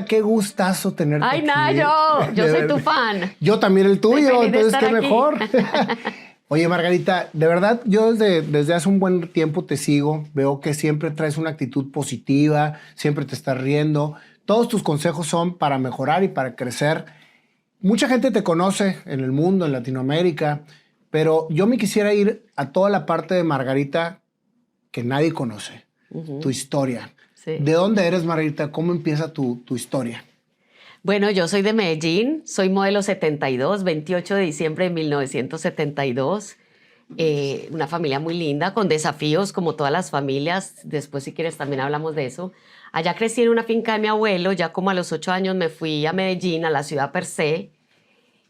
Qué gustazo tenerte ¡Ay, aquí. Nayo! Yo soy tu fan. Yo también el tuyo, Estoy feliz de entonces estar qué aquí. mejor. Oye, Margarita, de verdad, yo desde hace un buen tiempo te sigo. Veo que siempre traes una actitud positiva, siempre te estás riendo. Todos tus consejos son para mejorar y para crecer. Mucha gente te conoce en el mundo, en Latinoamérica, pero yo me quisiera ir a toda la parte de Margarita que nadie conoce, tu historia. Sí. ¿De dónde eres, Margarita? ¿Cómo empieza tu historia? Bueno, yo soy de Medellín, soy modelo 72, 28 de diciembre de 1972. Una familia muy linda, con desafíos como todas las familias. Después, si quieres, también hablamos de eso. Allá crecí en una finca de mi abuelo, ya como a los 8 años me fui a Medellín, a la ciudad per se,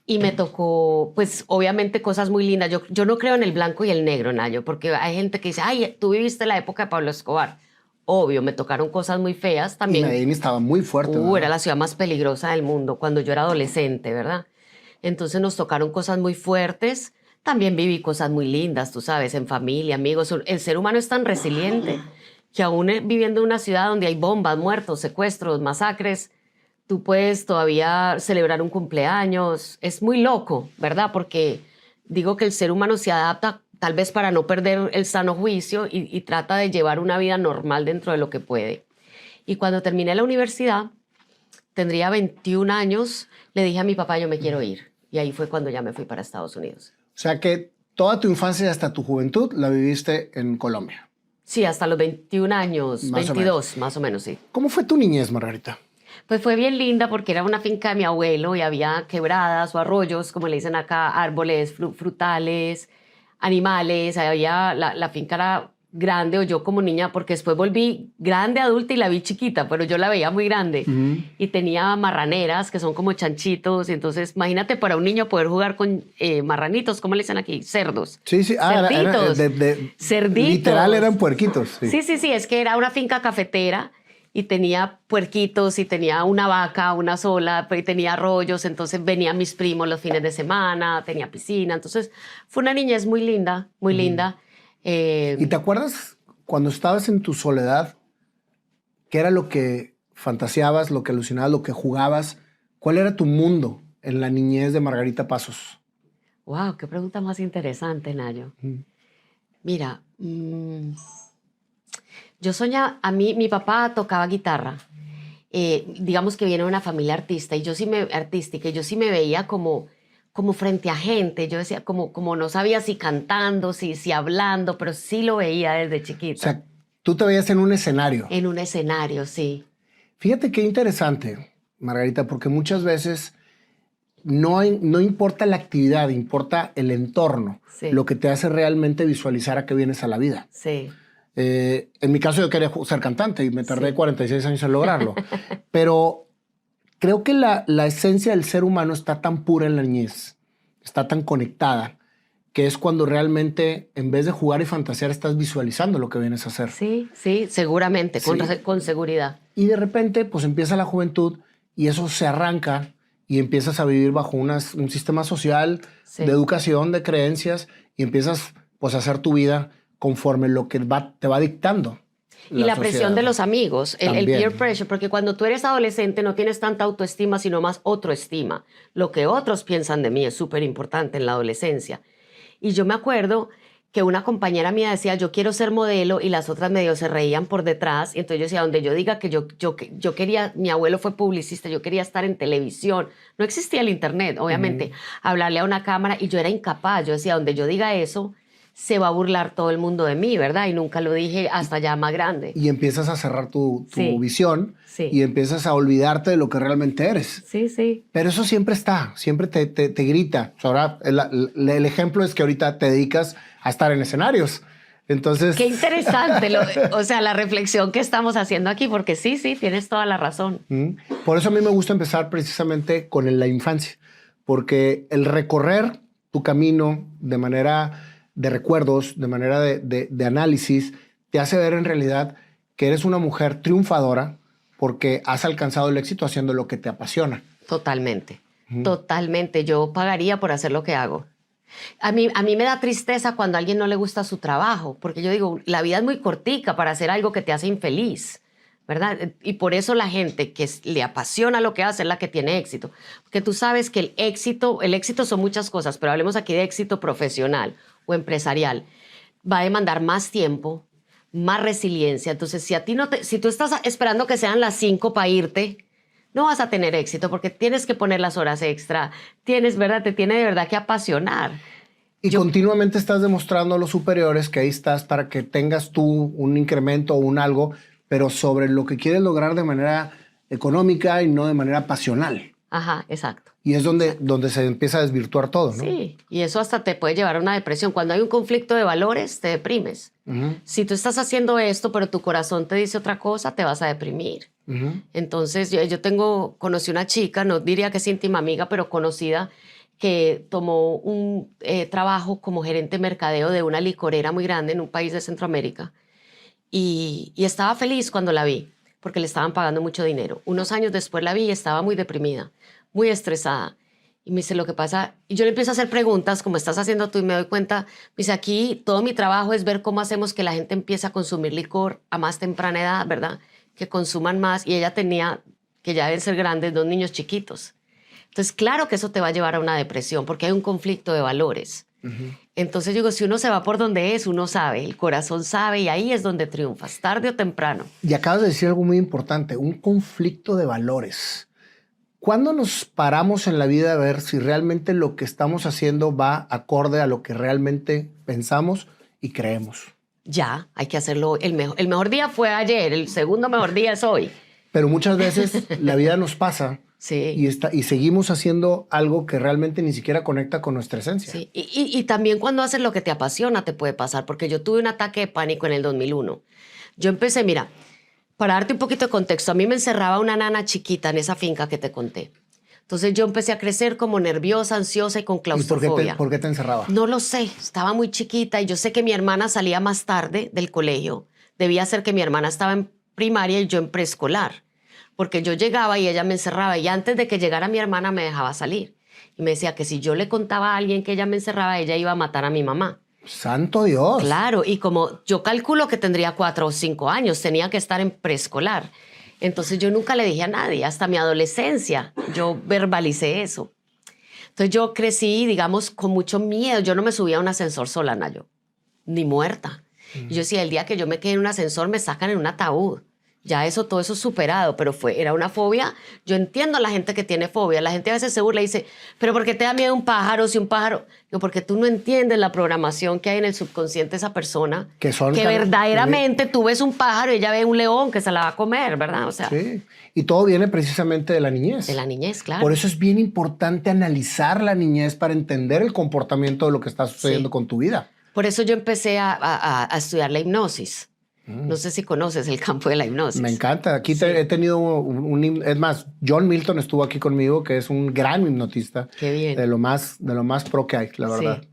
y me tocó, pues, obviamente cosas muy lindas. Yo no creo en el blanco y el negro, Nayo, porque hay gente que dice, ay, tú viviste la época de Pablo Escobar. Obvio, me tocaron cosas muy feas Y también. Medellín estaba muy fuerte, ¿verdad? Era la ciudad más peligrosa del mundo cuando yo era adolescente, ¿verdad? Entonces nos tocaron cosas muy fuertes. También viví cosas muy lindas, tú sabes, en familia, amigos. El ser humano es tan resiliente que aún viviendo en una ciudad donde hay bombas, muertos, secuestros, masacres, tú puedes todavía celebrar un cumpleaños. Es muy loco, ¿verdad? Porque digo que el ser humano se adapta tal vez para no perder el sano juicio y trata de llevar una vida normal dentro de lo que puede. Y cuando terminé la universidad, tendría 21 años, le dije a mi papá, yo me quiero ir. Y ahí fue cuando ya me fui para Estados Unidos. O sea que toda tu infancia y hasta tu juventud la viviste en Colombia. Sí, hasta los 21 años, Más o 22, más o menos, sí. ¿Cómo fue tu niñez, Margarita? Pues fue bien linda porque era una finca de mi abuelo y había quebradas o arroyos, como le dicen acá, árboles, frutales, animales. Había, la finca era grande, o yo como niña, porque después volví grande, adulta y la vi chiquita, pero yo la veía muy grande. Y tenía marraneras, que son como chanchitos. Y entonces, imagínate para un niño poder jugar con marranitos, ¿cómo le dicen aquí? Cerdos. Sí, sí. Cerditos. Cerditos. Literal eran puerquitos. Sí. Sí, es que era una finca cafetera y tenía puerquitos y tenía una vaca, una sola, y tenía arroyos, entonces venían mis primos los fines de semana, tenía piscina, entonces fue una niñez muy linda, muy linda. ¿Y te acuerdas cuando estabas en tu soledad, qué era lo que fantaseabas, lo que alucinabas, lo que jugabas? ¿Cuál era tu mundo en la niñez de Margarita Pasos? Wow, qué pregunta más interesante, Nayo. Mira, yo soñaba, a mí, mi papá tocaba guitarra. Digamos que viene de una familia artística y yo sí me veía como frente a gente. Yo decía, como no sabía si cantando, si hablando, pero sí lo veía desde chiquita. O sea, tú te veías en un escenario. En un escenario, sí. Fíjate qué interesante, Margarita, porque muchas veces no importa la actividad, importa el entorno, Sí. lo que te hace realmente visualizar a qué vienes a la vida. Sí. En mi caso yo quería ser cantante y me tardé Sí. 46 años en lograrlo. Pero creo que la esencia del ser humano está tan pura en la niñez, está tan conectada, que es cuando realmente en vez de jugar y fantasear estás visualizando lo que vienes a hacer. Sí, seguramente, Sí. con seguridad. Y de repente pues empieza la juventud y eso se arranca y empiezas a vivir bajo un sistema social, Sí. de educación, de creencias, y empiezas pues a hacer tu vida conforme lo que te va dictando. Y la presión sociedad. de los amigos, el También. peer pressure, porque cuando tú eres adolescente no tienes tanta autoestima, sino más autoestima. Lo que otros piensan de mí es súper importante en la adolescencia. Y yo me acuerdo que una compañera mía decía, yo quiero ser modelo, y las otras medio se reían por detrás. Y entonces yo decía, donde yo diga que yo quería, mi abuelo fue publicista, yo quería estar en televisión. No existía el internet, obviamente. Hablarle a una cámara, y yo era incapaz. Yo decía, donde yo diga eso, se va a burlar todo el mundo de mí, ¿verdad? Y nunca lo dije hasta ya más grande. Y empiezas a cerrar tu Sí. visión Sí. y empiezas a olvidarte de lo que realmente eres. Sí. Pero eso siempre está, siempre te grita. O sea, ahora el ejemplo es que ahorita te dedicas a estar en escenarios. Entonces, Qué interesante, o sea, la reflexión que estamos haciendo aquí, porque sí, tienes toda la razón. por eso a mí me gusta empezar precisamente con la infancia, porque el recorrer tu camino de manera de recuerdos, de manera de análisis, te hace ver en realidad que eres una mujer triunfadora porque has alcanzado el éxito haciendo lo que te apasiona. Totalmente, totalmente. Yo pagaría por hacer lo que hago. A mí me da tristeza cuando a alguien no le gusta su trabajo, porque yo digo, la vida es muy cortica para hacer algo que te hace infeliz. ¿verdad? Y por eso la gente que le apasiona lo que hace es la que tiene éxito. Porque tú sabes que el éxito son muchas cosas, pero hablemos aquí de éxito profesional o empresarial. Va a demandar más tiempo, más resiliencia. Entonces, si tú estás esperando que sean las 5 para irte, no vas a tener éxito porque tienes que poner las horas extra. ¿Verdad? Te tiene de verdad que apasionar. Y continuamente estás demostrando a los superiores que ahí estás para que tengas tú un incremento o un algo, pero sobre lo que quieres lograr de manera económica y no de manera pasional. Ajá, exacto. Y es donde se empieza a desvirtuar todo, ¿no? Sí, y eso hasta te puede llevar a una depresión. Cuando hay un conflicto de valores, te deprimes. Si tú estás haciendo esto, pero tu corazón te dice otra cosa, te vas a deprimir. Entonces, conocí una chica, no diría que es íntima amiga, pero conocida, que tomó un trabajo como gerente de mercadeo de una licorera muy grande en un país de Centroamérica. Y estaba feliz cuando la vi, porque le estaban pagando mucho dinero. Unos años después la vi y estaba muy deprimida, muy estresada. Y me dice, lo que pasa, y yo le empiezo a hacer preguntas, como estás haciendo tú, y me doy cuenta, me dice, aquí todo mi trabajo es ver cómo hacemos que la gente empiece a consumir licor a más temprana edad, ¿verdad? Que consuman más. Y ella tenía, que ya deben ser grandes, 2 niños chiquitos. Entonces, claro que eso te va a llevar a una depresión, porque hay un conflicto de valores. Entonces, yo digo, si uno se va por donde es, uno sabe, el corazón sabe, y ahí es donde triunfas, tarde o temprano. Y acabas de decir algo muy importante, un conflicto de valores. ¿Cuándo nos paramos en la vida a ver si realmente lo que estamos haciendo va acorde a lo que realmente pensamos y creemos? Ya, hay que hacerlo. El mejor día fue ayer, el segundo mejor día es hoy. Pero muchas veces la vida nos pasa sí. y seguimos haciendo algo que realmente ni siquiera conecta con nuestra esencia. Sí. Y también cuando haces lo que te apasiona te puede pasar, porque yo tuve un ataque de pánico en el 2001. Yo empecé, mira, para darte un poquito de contexto, a mí me encerraba una nana chiquita en esa finca que te conté. Entonces yo empecé a crecer como nerviosa, ansiosa y con claustrofobia. ¿Y por qué te encerraba? No lo sé, estaba muy chiquita y yo sé que mi hermana salía más tarde del colegio. Debía ser que mi hermana estaba en primaria y yo en preescolar, porque yo llegaba y ella me encerraba y antes de que llegara mi hermana me dejaba salir. Y me decía que si yo le contaba a alguien que ella me encerraba, ella iba a matar a mi mamá. ¡Santo Dios! Claro, y como yo calculo que tendría 4 o 5 años, tenía que estar en preescolar. Entonces yo nunca le dije a nadie, hasta mi adolescencia yo verbalicé eso. Entonces yo crecí, digamos, con mucho miedo. Yo no me subía a un ascensor sola, Nayo, ni muerta. Y yo decía, el día que yo me quede en un ascensor me sacan en un ataúd. Ya todo eso superado, pero era una fobia. Yo entiendo a la gente que tiene fobia. La gente a veces se burla y dice, ¿pero por qué te da miedo un pájaro si un pájaro? Digo, porque tú no entiendes la programación que hay en el subconsciente de esa persona. Que verdaderamente tú ves un pájaro y ella ve un león que se la va a comer, ¿verdad? O sea, sí, y todo viene precisamente de la niñez. De la niñez, claro. Por eso es bien importante analizar la niñez para entender el comportamiento de lo que está sucediendo con tu vida. Por eso yo empecé a estudiar la hipnosis. No sé si conoces el campo de la hipnosis. Me encanta. Aquí he tenido es más, John Milton estuvo aquí conmigo, que es un gran hipnotista. Qué bien. De lo más pro que hay, la verdad. Sí.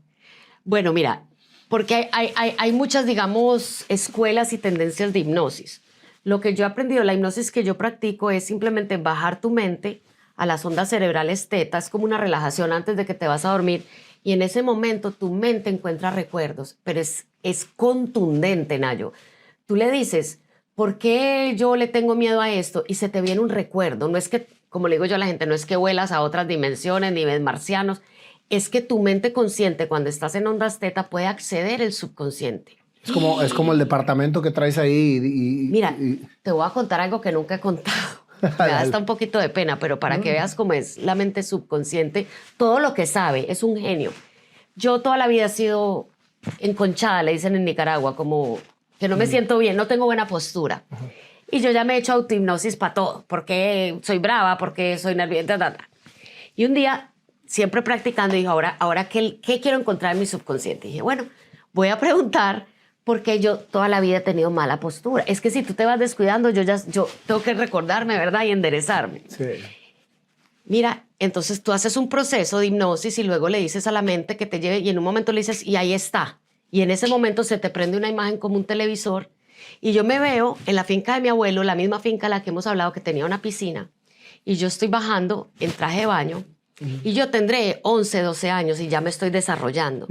Bueno, mira, porque hay muchas, digamos, escuelas y tendencias de hipnosis. Lo que yo he aprendido, la hipnosis que yo practico es simplemente bajar tu mente a las ondas cerebrales teta. Es como una relajación antes de que te vas a dormir. Y en ese momento tu mente encuentra recuerdos, pero es contundente, Nayo. Tú le dices, ¿por qué yo le tengo miedo a esto? Y se te viene un recuerdo. No es que, como le digo yo a la gente, no es que vuelas a otras dimensiones, ni ves marcianos. Es que tu mente consciente, cuando estás en ondas teta, puede acceder al subconsciente. Es como el departamento que traes ahí. Mira, te voy a contar algo que nunca he contado. Me da hasta un poquito de pena, pero para que veas cómo es la mente subconsciente, todo lo que sabe, es un genio. Yo toda la vida he sido enconchada, le dicen en Nicaragua, como que no me siento bien, no tengo buena postura. Y yo ya me he hecho autohipnosis para todo, porque soy brava, porque soy nerviosa. Y un día, siempre practicando, dije, ahora ¿qué quiero encontrar en mi subconsciente? Y dije, bueno, voy a preguntar por qué yo toda la vida he tenido mala postura. Es que si tú te vas descuidando, yo tengo que recordarme, ¿verdad? Y enderezarme. Sí. Mira, entonces tú haces un proceso de hipnosis y luego le dices a la mente que te lleve y en un momento le dices, y ahí está. Y en ese momento se te prende una imagen como un televisor y yo me veo en la finca de mi abuelo, la misma finca a la que hemos hablado, que tenía una piscina, y yo estoy bajando en traje de baño y yo tendré 11, 12 años y ya me estoy desarrollando.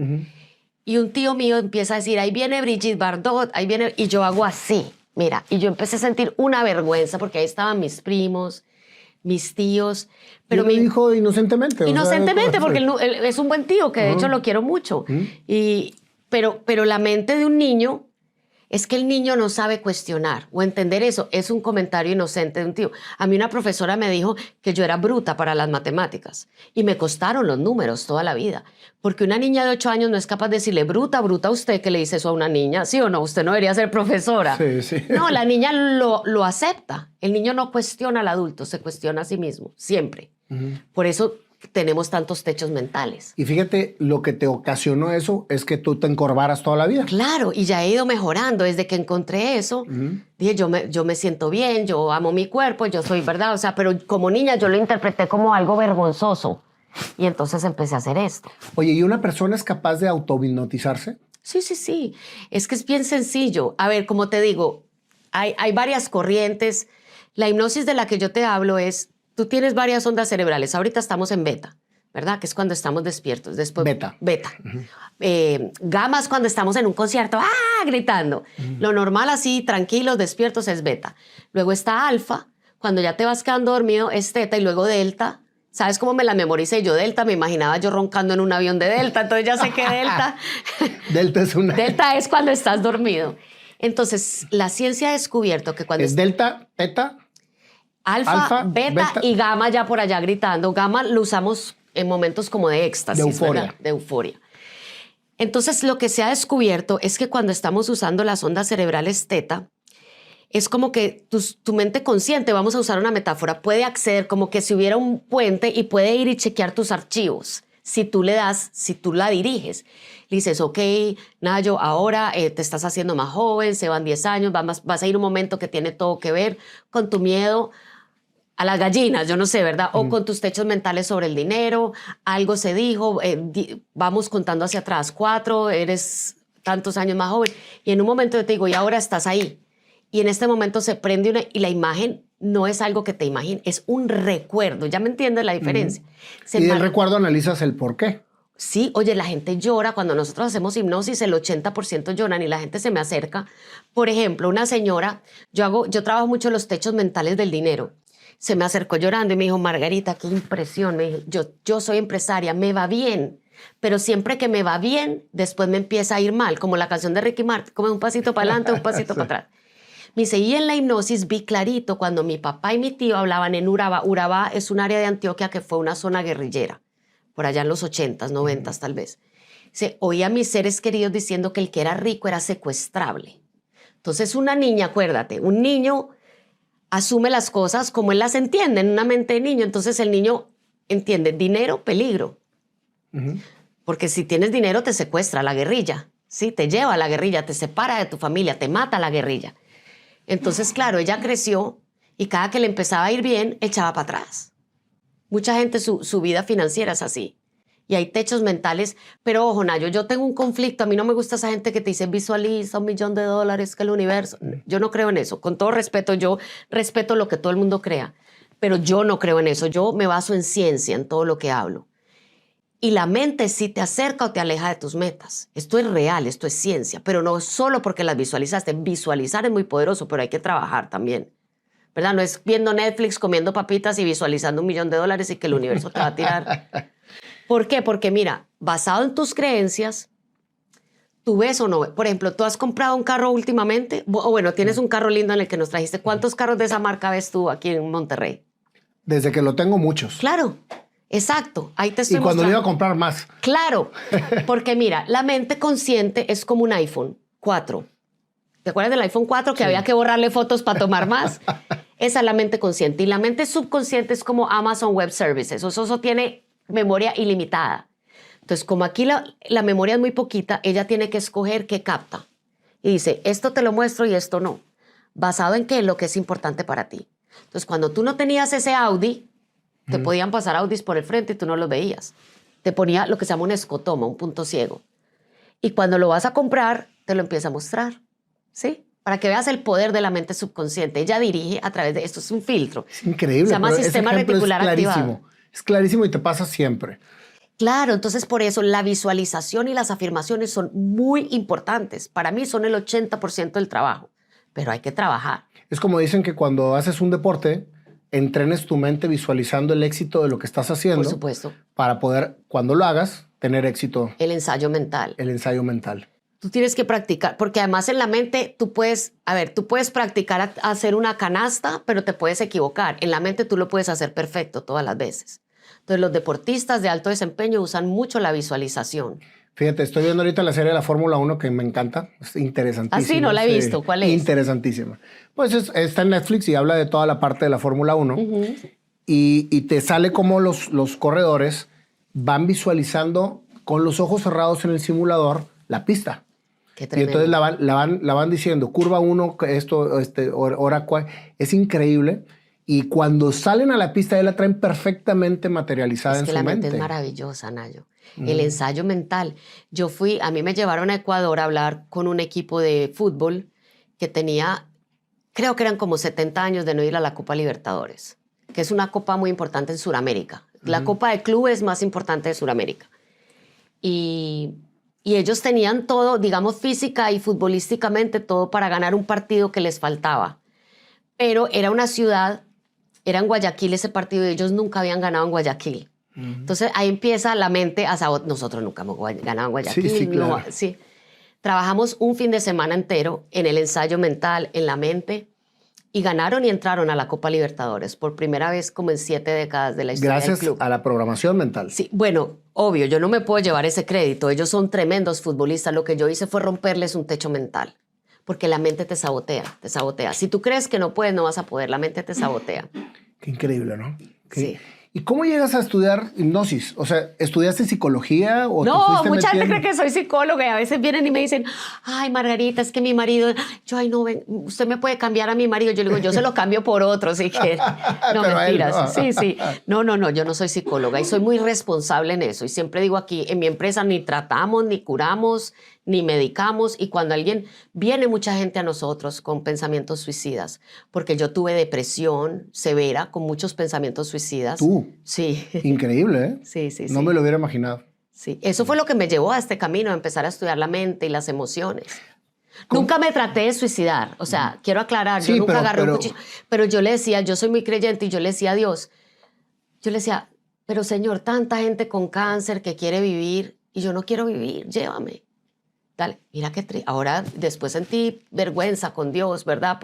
Y un tío mío empieza a decir, ahí viene Brigitte Bardot, ahí viene, y yo hago así. Mira, y yo empecé a sentir una vergüenza porque ahí estaban mis primos, mis tíos, pero Pero me dijo inocentemente. inocentemente, o sea, porque él es un buen tío, que de hecho lo quiero mucho. Pero la mente de un niño es que el niño no sabe cuestionar o entender eso. Es un comentario inocente de un tío. A mí una profesora me dijo que yo era bruta para las matemáticas y me costaron los números toda la vida. Porque una niña de 8 años no es capaz de decirle bruta, bruta a usted, que le dice eso a una niña. ¿Sí o no? Usted no debería ser profesora. Sí, sí. No, la niña lo acepta. El niño no cuestiona al adulto, se cuestiona a sí mismo, siempre. Por eso tenemos tantos techos mentales. Y fíjate, lo que te ocasionó eso es que tú te encorvaras toda la vida. Claro, y ya he ido mejorando desde que encontré eso. Dije, yo me siento bien, yo amo mi cuerpo, yo soy, ¿verdad? O sea, pero como niña yo lo interpreté como algo vergonzoso. Y entonces empecé a hacer esto. Oye, ¿y una persona es capaz de autohipnotizarse? Sí. Es que es bien sencillo. A ver, como te digo, hay varias corrientes. La hipnosis de la que yo te hablo es, tú tienes varias ondas cerebrales. Ahorita estamos en beta, ¿verdad? Que es cuando estamos despiertos. Después, Beta. Gamma es cuando estamos en un concierto, ¡ah! Gritando. Lo normal así, tranquilos, despiertos, es beta. Luego está alfa, cuando ya te vas quedando dormido, es teta. Y luego delta. ¿Sabes cómo me la memoricé yo? Delta, me imaginaba yo roncando en un avión de delta. Entonces ya sé que delta... Delta es una... Delta es cuando estás dormido. Entonces, la ciencia ha descubierto que cuando... ¿Es delta, teta? Alfa, beta y gamma ya por allá gritando. Gamma lo usamos en momentos como de éxtasis. De euforia. ¿verdad? De euforia. Entonces, lo que se ha descubierto es que cuando estamos usando las ondas cerebrales teta, es como que tu mente consciente, vamos a usar una metáfora, puede acceder como que si hubiera un puente y puede ir y chequear tus archivos. Si tú le das, si tú la diriges, le dices, ok, Nayo, ahora te estás haciendo más joven, se van 10 años, vas a ir un momento que tiene todo que ver con tu miedo a las gallinas, yo no sé, ¿verdad? O con tus techos mentales sobre el dinero, algo se dijo, vamos contando hacia atrás, 4, eres tantos años más joven. Y en un momento yo te digo, y ahora estás ahí. Y en este momento se prende y la imagen no es algo que te imagines, es un recuerdo. ¿Ya me entiendes la diferencia? Y del recuerdo analizas el por qué. Sí, oye, la gente llora. Cuando nosotros hacemos hipnosis, el 80% lloran y la gente se me acerca. Por ejemplo, una señora, yo trabajo mucho en los techos mentales del dinero. Se me acercó llorando y me dijo, Margarita, qué impresión. Me dijo, yo soy empresaria, me va bien. Pero siempre que me va bien, después me empieza a ir mal. Como la canción de Ricky Martin, como un pasito para adelante, un pasito para atrás. Me dice, y en la hipnosis vi clarito cuando mi papá y mi tío hablaban en Urabá. Urabá es un área de Antioquia que fue una zona guerrillera, por allá en los 80s, 90s tal vez. Dice, oía a mis seres queridos diciendo que el que era rico era secuestrable. Entonces una niña, acuérdate, un niño asume las cosas como él las entiende en una mente de niño. Entonces el niño entiende dinero, peligro. Porque si tienes dinero te secuestra la guerrilla, ¿sí? Te lleva a la guerrilla, te separa de tu familia, te mata la guerrilla. Entonces, claro, ella creció y cada que le empezaba a ir bien, echaba para atrás. Mucha gente, su vida financiera es así. Y hay techos mentales. Pero, ojo, Nayo, yo tengo un conflicto. A mí no me gusta esa gente que te dice, visualiza $1.000.000, que el universo... Yo no creo en eso. Con todo respeto, yo respeto lo que todo el mundo crea. Pero yo no creo en eso. Yo me baso en ciencia, en todo lo que hablo. Y la mente sí te acerca o te aleja de tus metas. Esto es real, esto es ciencia, pero no solo porque las visualizaste. Visualizar es muy poderoso, pero hay que trabajar también, ¿verdad? No es viendo Netflix, comiendo papitas y visualizando $1.000.000 y que el universo te va a tirar. ¿Por qué? Porque mira, basado en tus creencias, tú ves o no ves. Por ejemplo, ¿tú has comprado un carro últimamente? O bueno, tienes un carro lindo en el que nos trajiste. ¿Cuántos carros de esa marca ves tú aquí en Monterrey? Desde que lo tengo, muchos. Claro. Exacto, ahí te estoy Y cuando mostrando. le iba a comprar más. Claro, porque mira, la mente consciente es como un iPhone 4. ¿Te acuerdas del iPhone 4 que Sí. había que borrarle fotos para tomar más? Esa es la mente consciente. Y la mente subconsciente es como Amazon Web Services. Eso tiene memoria ilimitada. Entonces, como aquí la memoria es muy poquita, ella tiene que escoger qué capta. Y dice, esto te lo muestro y esto no. ¿Basado en qué? Lo que es importante para ti. Entonces, cuando tú no tenías ese Audi, te podían pasar Audis por el frente y tú no los veías. Te ponía lo que se llama un escotoma, un punto ciego. Y cuando lo vas a comprar, te lo empieza a mostrar, ¿sí? Para que veas el poder de la mente subconsciente. Ella dirige a través de... Esto es un filtro. Es increíble. Se llama pero ese sistema ejemplo reticular es activado. clarísimo. Es clarísimo y te pasa siempre. Claro, entonces por eso la visualización y las afirmaciones son muy importantes. Para mí son el 80% del trabajo. pero hay que trabajar. Es como dicen que cuando haces un deporte, entrenes tu mente visualizando el éxito de lo que estás haciendo. Por supuesto. Para poder, cuando lo hagas, tener éxito. El ensayo mental. El ensayo mental. Tú tienes que practicar, porque además en la mente tú puedes practicar a hacer una canasta, pero te puedes equivocar. En la mente tú lo puedes hacer perfecto todas las veces. Entonces los deportistas de alto desempeño usan mucho la visualización. Fíjate, estoy viendo ahorita la serie de la Fórmula 1 que me encanta. Es interesantísima. Ah, sí, no la he visto. ¿Cuál es? Interesantísima. Pues está en Netflix y habla de toda la parte de la Fórmula 1. Y te sale como los corredores van visualizando con los ojos cerrados en el simulador la pista. Qué Y tremendo. entonces la van diciendo, curva 1, hora 4. Es increíble. Y cuando salen a la pista, ya la traen perfectamente materializada en su mente. Es que la mente es maravillosa, Nayo. El ensayo mental. A mí me llevaron a Ecuador a hablar con un equipo de fútbol que tenía, creo que eran como 70 años de no ir a la Copa Libertadores, que es una copa muy importante en Sudamérica. La Copa de Clubes más importante de Sudamérica. Y ellos tenían todo, digamos, física y futbolísticamente todo para ganar un partido que les faltaba. Pero era una ciudad, era en Guayaquil ese partido y ellos nunca habían ganado en Guayaquil. Entonces ahí empieza la mente a sabotear. Nosotros nunca hemos ganado en Guayaquil. Sí, claro. No, sí. Trabajamos un fin de semana entero en el ensayo mental, en la mente, y ganaron y entraron a la Copa Libertadores por primera vez como en 7 décadas de la historia del Gracias club. a la programación mental. Sí, bueno, obvio, yo no me puedo llevar ese crédito. Ellos son tremendos futbolistas. Lo que yo hice fue romperles un techo mental. Porque la mente te sabotea, te sabotea. Si tú crees que no puedes, no vas a poder. La mente te sabotea. Qué increíble, ¿no? Sí. ¿Y cómo llegas a estudiar hipnosis? O sea, ¿estudiaste psicología o No, te fuiste mucha gente metiendo? cree que soy psicóloga y a veces vienen y me dicen, ay, Margarita, es que mi marido, ay, no, ven, usted me puede cambiar a mi marido. Yo le digo, yo se lo cambio por otro, si quiere. No, Pero a él mentiras. no. Sí. No, yo no soy psicóloga y soy muy responsable en eso. Y siempre digo aquí, en mi empresa ni tratamos, ni curamos, ni medicamos. Y cuando viene mucha gente a nosotros con pensamientos suicidas, porque yo tuve depresión severa con muchos pensamientos suicidas. ¿Tú? Sí. Increíble, ¿eh? Sí. No me lo hubiera imaginado. Sí, eso fue lo que me llevó a este camino, a empezar a estudiar la mente y las emociones. Nunca me traté de suicidar, o sea, quiero aclarar, yo Sí, nunca agarré un pero- cuchillo, pero yo le decía, yo soy muy creyente y yo le decía a Dios, yo le decía, pero Señor, tanta gente con cáncer que quiere vivir y yo no quiero vivir, llévame. Dale, mira qué triste. Ahora, después sentí vergüenza con Dios, ¿verdad?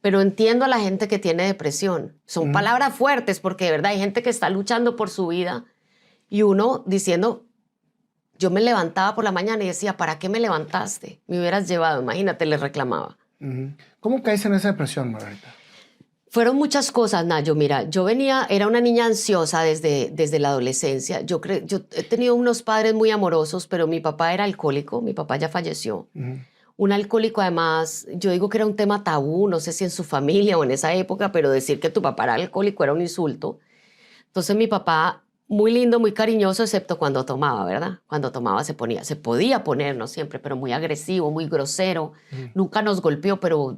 Pero entiendo a la gente que tiene depresión. Son palabras fuertes porque de verdad hay gente que está luchando por su vida y uno diciendo, yo me levantaba por la mañana y decía, ¿para qué me levantaste? Me hubieras llevado, imagínate, le reclamaba. ¿Cómo caes en esa depresión, Margarita? Fueron muchas cosas, Nayo. Mira, era una niña ansiosa desde la adolescencia. Yo he tenido unos padres muy amorosos, pero mi papá era alcohólico, mi papá ya falleció. Un alcohólico, además, yo digo que era un tema tabú, no sé si en su familia o en esa época, pero decir que tu papá era alcohólico era un insulto. Entonces mi papá, muy lindo, muy cariñoso, excepto cuando tomaba, ¿verdad? Cuando tomaba se podía poner, no siempre, pero muy agresivo, muy grosero. Nunca nos golpeó, pero...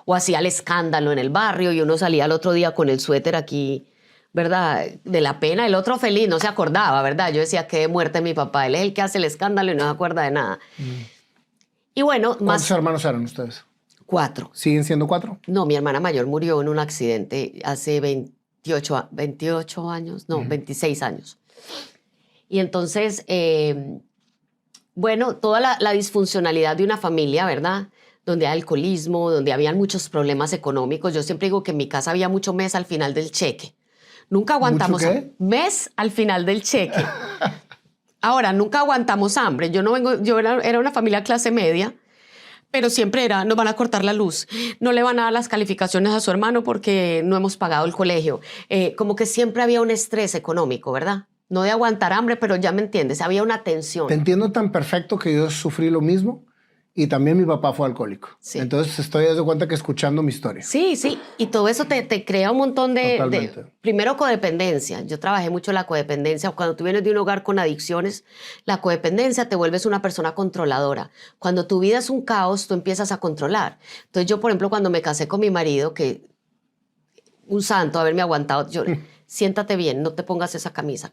O hacía el escándalo en el barrio y uno salía al otro día con el suéter aquí, ¿verdad? De la pena. El otro feliz, no se acordaba, ¿verdad? Yo decía, qué de muerte mi papá. Él es el que hace el escándalo y no se acuerda de nada. Y bueno, ¿Cuántos hermanos eran ustedes? 4. ¿Siguen siendo 4? No, mi hermana mayor murió en un accidente hace 28 años, no, 26 años. Y entonces, bueno, toda la disfuncionalidad de una familia, ¿verdad? Donde hay alcoholismo, donde habían muchos problemas económicos. Yo siempre digo que en mi casa había mucho mes al final del cheque. Nunca aguantamos ¿Mucho qué? mes al final del cheque. Ahora, nunca aguantamos hambre. Yo era una familia clase media, pero siempre nos van a cortar la luz, no le van a dar las calificaciones a su hermano porque no hemos pagado el colegio. Como que siempre había un estrés económico, ¿verdad? No de aguantar hambre, pero ya me entiendes, había una tensión. Te entiendo tan perfecto que yo sufrí lo mismo y también mi papá fue alcohólico. Sí. Entonces estoy de cuenta que escuchando mi historia. Sí, y todo eso te crea un montón Totalmente. primero, codependencia. Yo trabajé mucho la codependencia. Cuando tú vienes de un hogar con adicciones, la codependencia te vuelves una persona controladora. Cuando tu vida es un caos, tú empiezas a controlar. Entonces yo, por ejemplo, cuando me casé con mi marido, que un santo haberme aguantado, yo, siéntate bien, no te pongas esa camisa,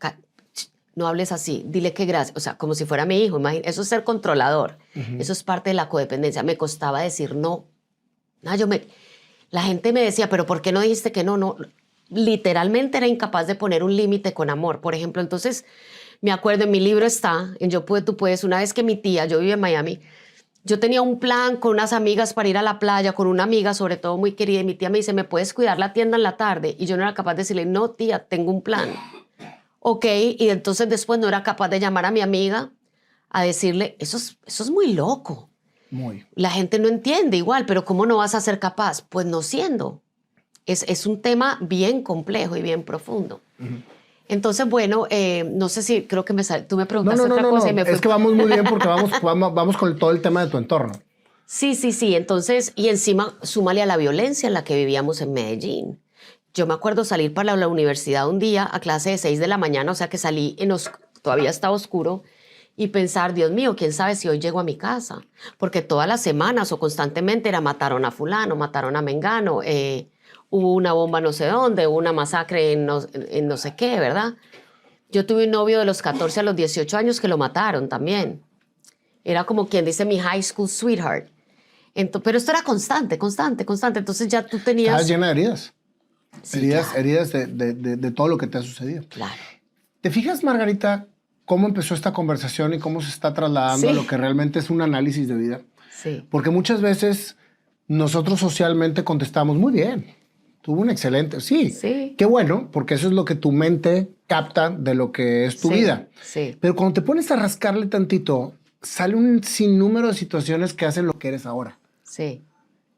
no hables así, dile que gracias, o sea, como si fuera mi hijo, imagínate, eso es ser controlador, eso es parte de la codependencia, me costaba decir no, Ah, la gente me decía, pero ¿por qué no dijiste que no? No, literalmente era incapaz de poner un límite con amor. Por ejemplo, entonces me acuerdo, en mi libro está, en Yo Puedo, Tú Puedes, una vez que mi tía, yo vivía en Miami, yo tenía un plan con unas amigas para ir a la playa, con una amiga sobre todo muy querida, y mi tía me dice, ¿me puedes cuidar la tienda en la tarde? Y yo no era capaz de decirle, no, tía, tengo un plan. Ok, y entonces después no era capaz de llamar a mi amiga a decirle, eso es muy loco. Muy. La gente no entiende igual, pero ¿cómo no vas a ser capaz? Pues no siendo. Es un tema bien complejo y bien profundo. Entonces, bueno, no sé si creo que tú me No, preguntaste otra cosa y me fui. es que vamos muy bien porque vamos con todo el tema de tu entorno. Sí, sí, sí. Entonces, y encima, súmale a la violencia en la que vivíamos en Medellín. Yo me acuerdo salir para la universidad un día a clase de 6 de la mañana, o sea que salí, todavía estaba oscuro, y pensar, Dios mío, quién sabe si hoy llego a mi casa. Porque todas las semanas o constantemente era mataron a fulano, mataron a mengano, hubo una bomba no sé dónde, hubo una masacre en no sé qué, ¿verdad? Yo tuve un novio de los 14 a los 18 años que lo mataron también. Era como quien dice mi high school sweetheart. Pero esto era constante, constante, constante. Entonces ya tú tenías... Estabas llena de heridas. Sí, Heridas, claro. heridas de todo lo que te ha sucedido. Claro. ¿Te fijas, Margarita, cómo empezó esta conversación y cómo se está trasladando Sí. a lo que realmente es un análisis de vida? Sí. Porque muchas veces nosotros socialmente contestamos muy bien. Tuvo un excelente. Sí, Sí. qué bueno, porque eso es lo que tu mente capta de lo que es tu Sí, vida. sí. Pero cuando te pones a rascarle tantito, sale un sinnúmero de situaciones que hacen lo que eres ahora. Sí.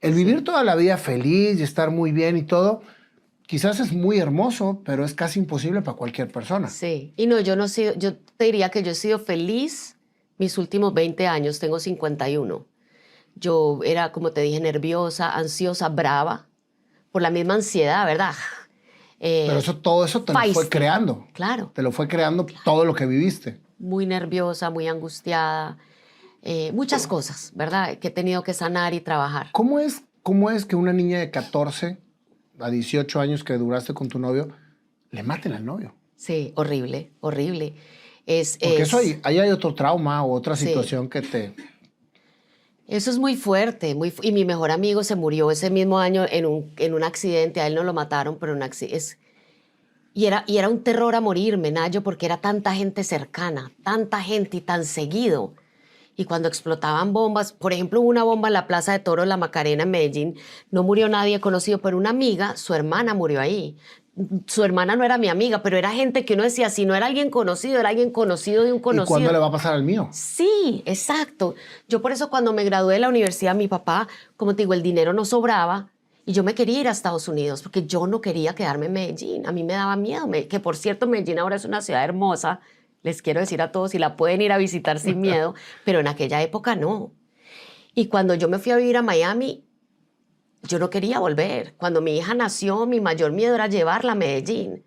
El vivir toda la vida feliz y estar muy bien y todo, quizás es muy hermoso, pero es casi imposible para cualquier persona. Sí. Y no, yo te diría que yo he sido feliz mis últimos 20 años, tengo 51. Yo era, como te dije, nerviosa, ansiosa, brava, por la misma ansiedad, ¿verdad? Pero todo eso te lo fue Feisty. creando. Claro. Te lo fue creando todo lo que viviste. Muy nerviosa, muy angustiada, muchas cosas, ¿verdad? Que he tenido que sanar y trabajar. ¿Cómo es que una niña de 14 a 18 años que duraste con tu novio, le maten al novio? Sí, horrible, horrible. Porque eso ahí hay otro trauma o otra Sí. situación que te... Eso es muy fuerte, y mi mejor amigo se murió ese mismo año en un accidente. A él no lo mataron, pero y era un terror a morirme, Nayo, porque era tanta gente cercana, tanta gente y tan seguido. Y cuando explotaban bombas, por ejemplo, hubo una bomba en la Plaza de Toros La Macarena en Medellín, no murió nadie conocido, pero una amiga, su hermana murió ahí. Su hermana no era mi amiga, pero era gente que uno decía, si no era alguien conocido, era alguien conocido de un ¿Y conocido. cuándo le va a pasar al mío? Sí, exacto. Yo por eso cuando me gradué de la universidad, mi papá, como te digo, el dinero no sobraba y yo me quería ir a Estados Unidos porque yo no quería quedarme en Medellín. A mí me daba miedo, que por cierto Medellín ahora es una ciudad hermosa. Les quiero decir a todos si la pueden ir a visitar sin miedo, pero en aquella época no. Y cuando yo me fui a vivir a Miami, yo no quería volver. Cuando mi hija nació, mi mayor miedo era llevarla a Medellín.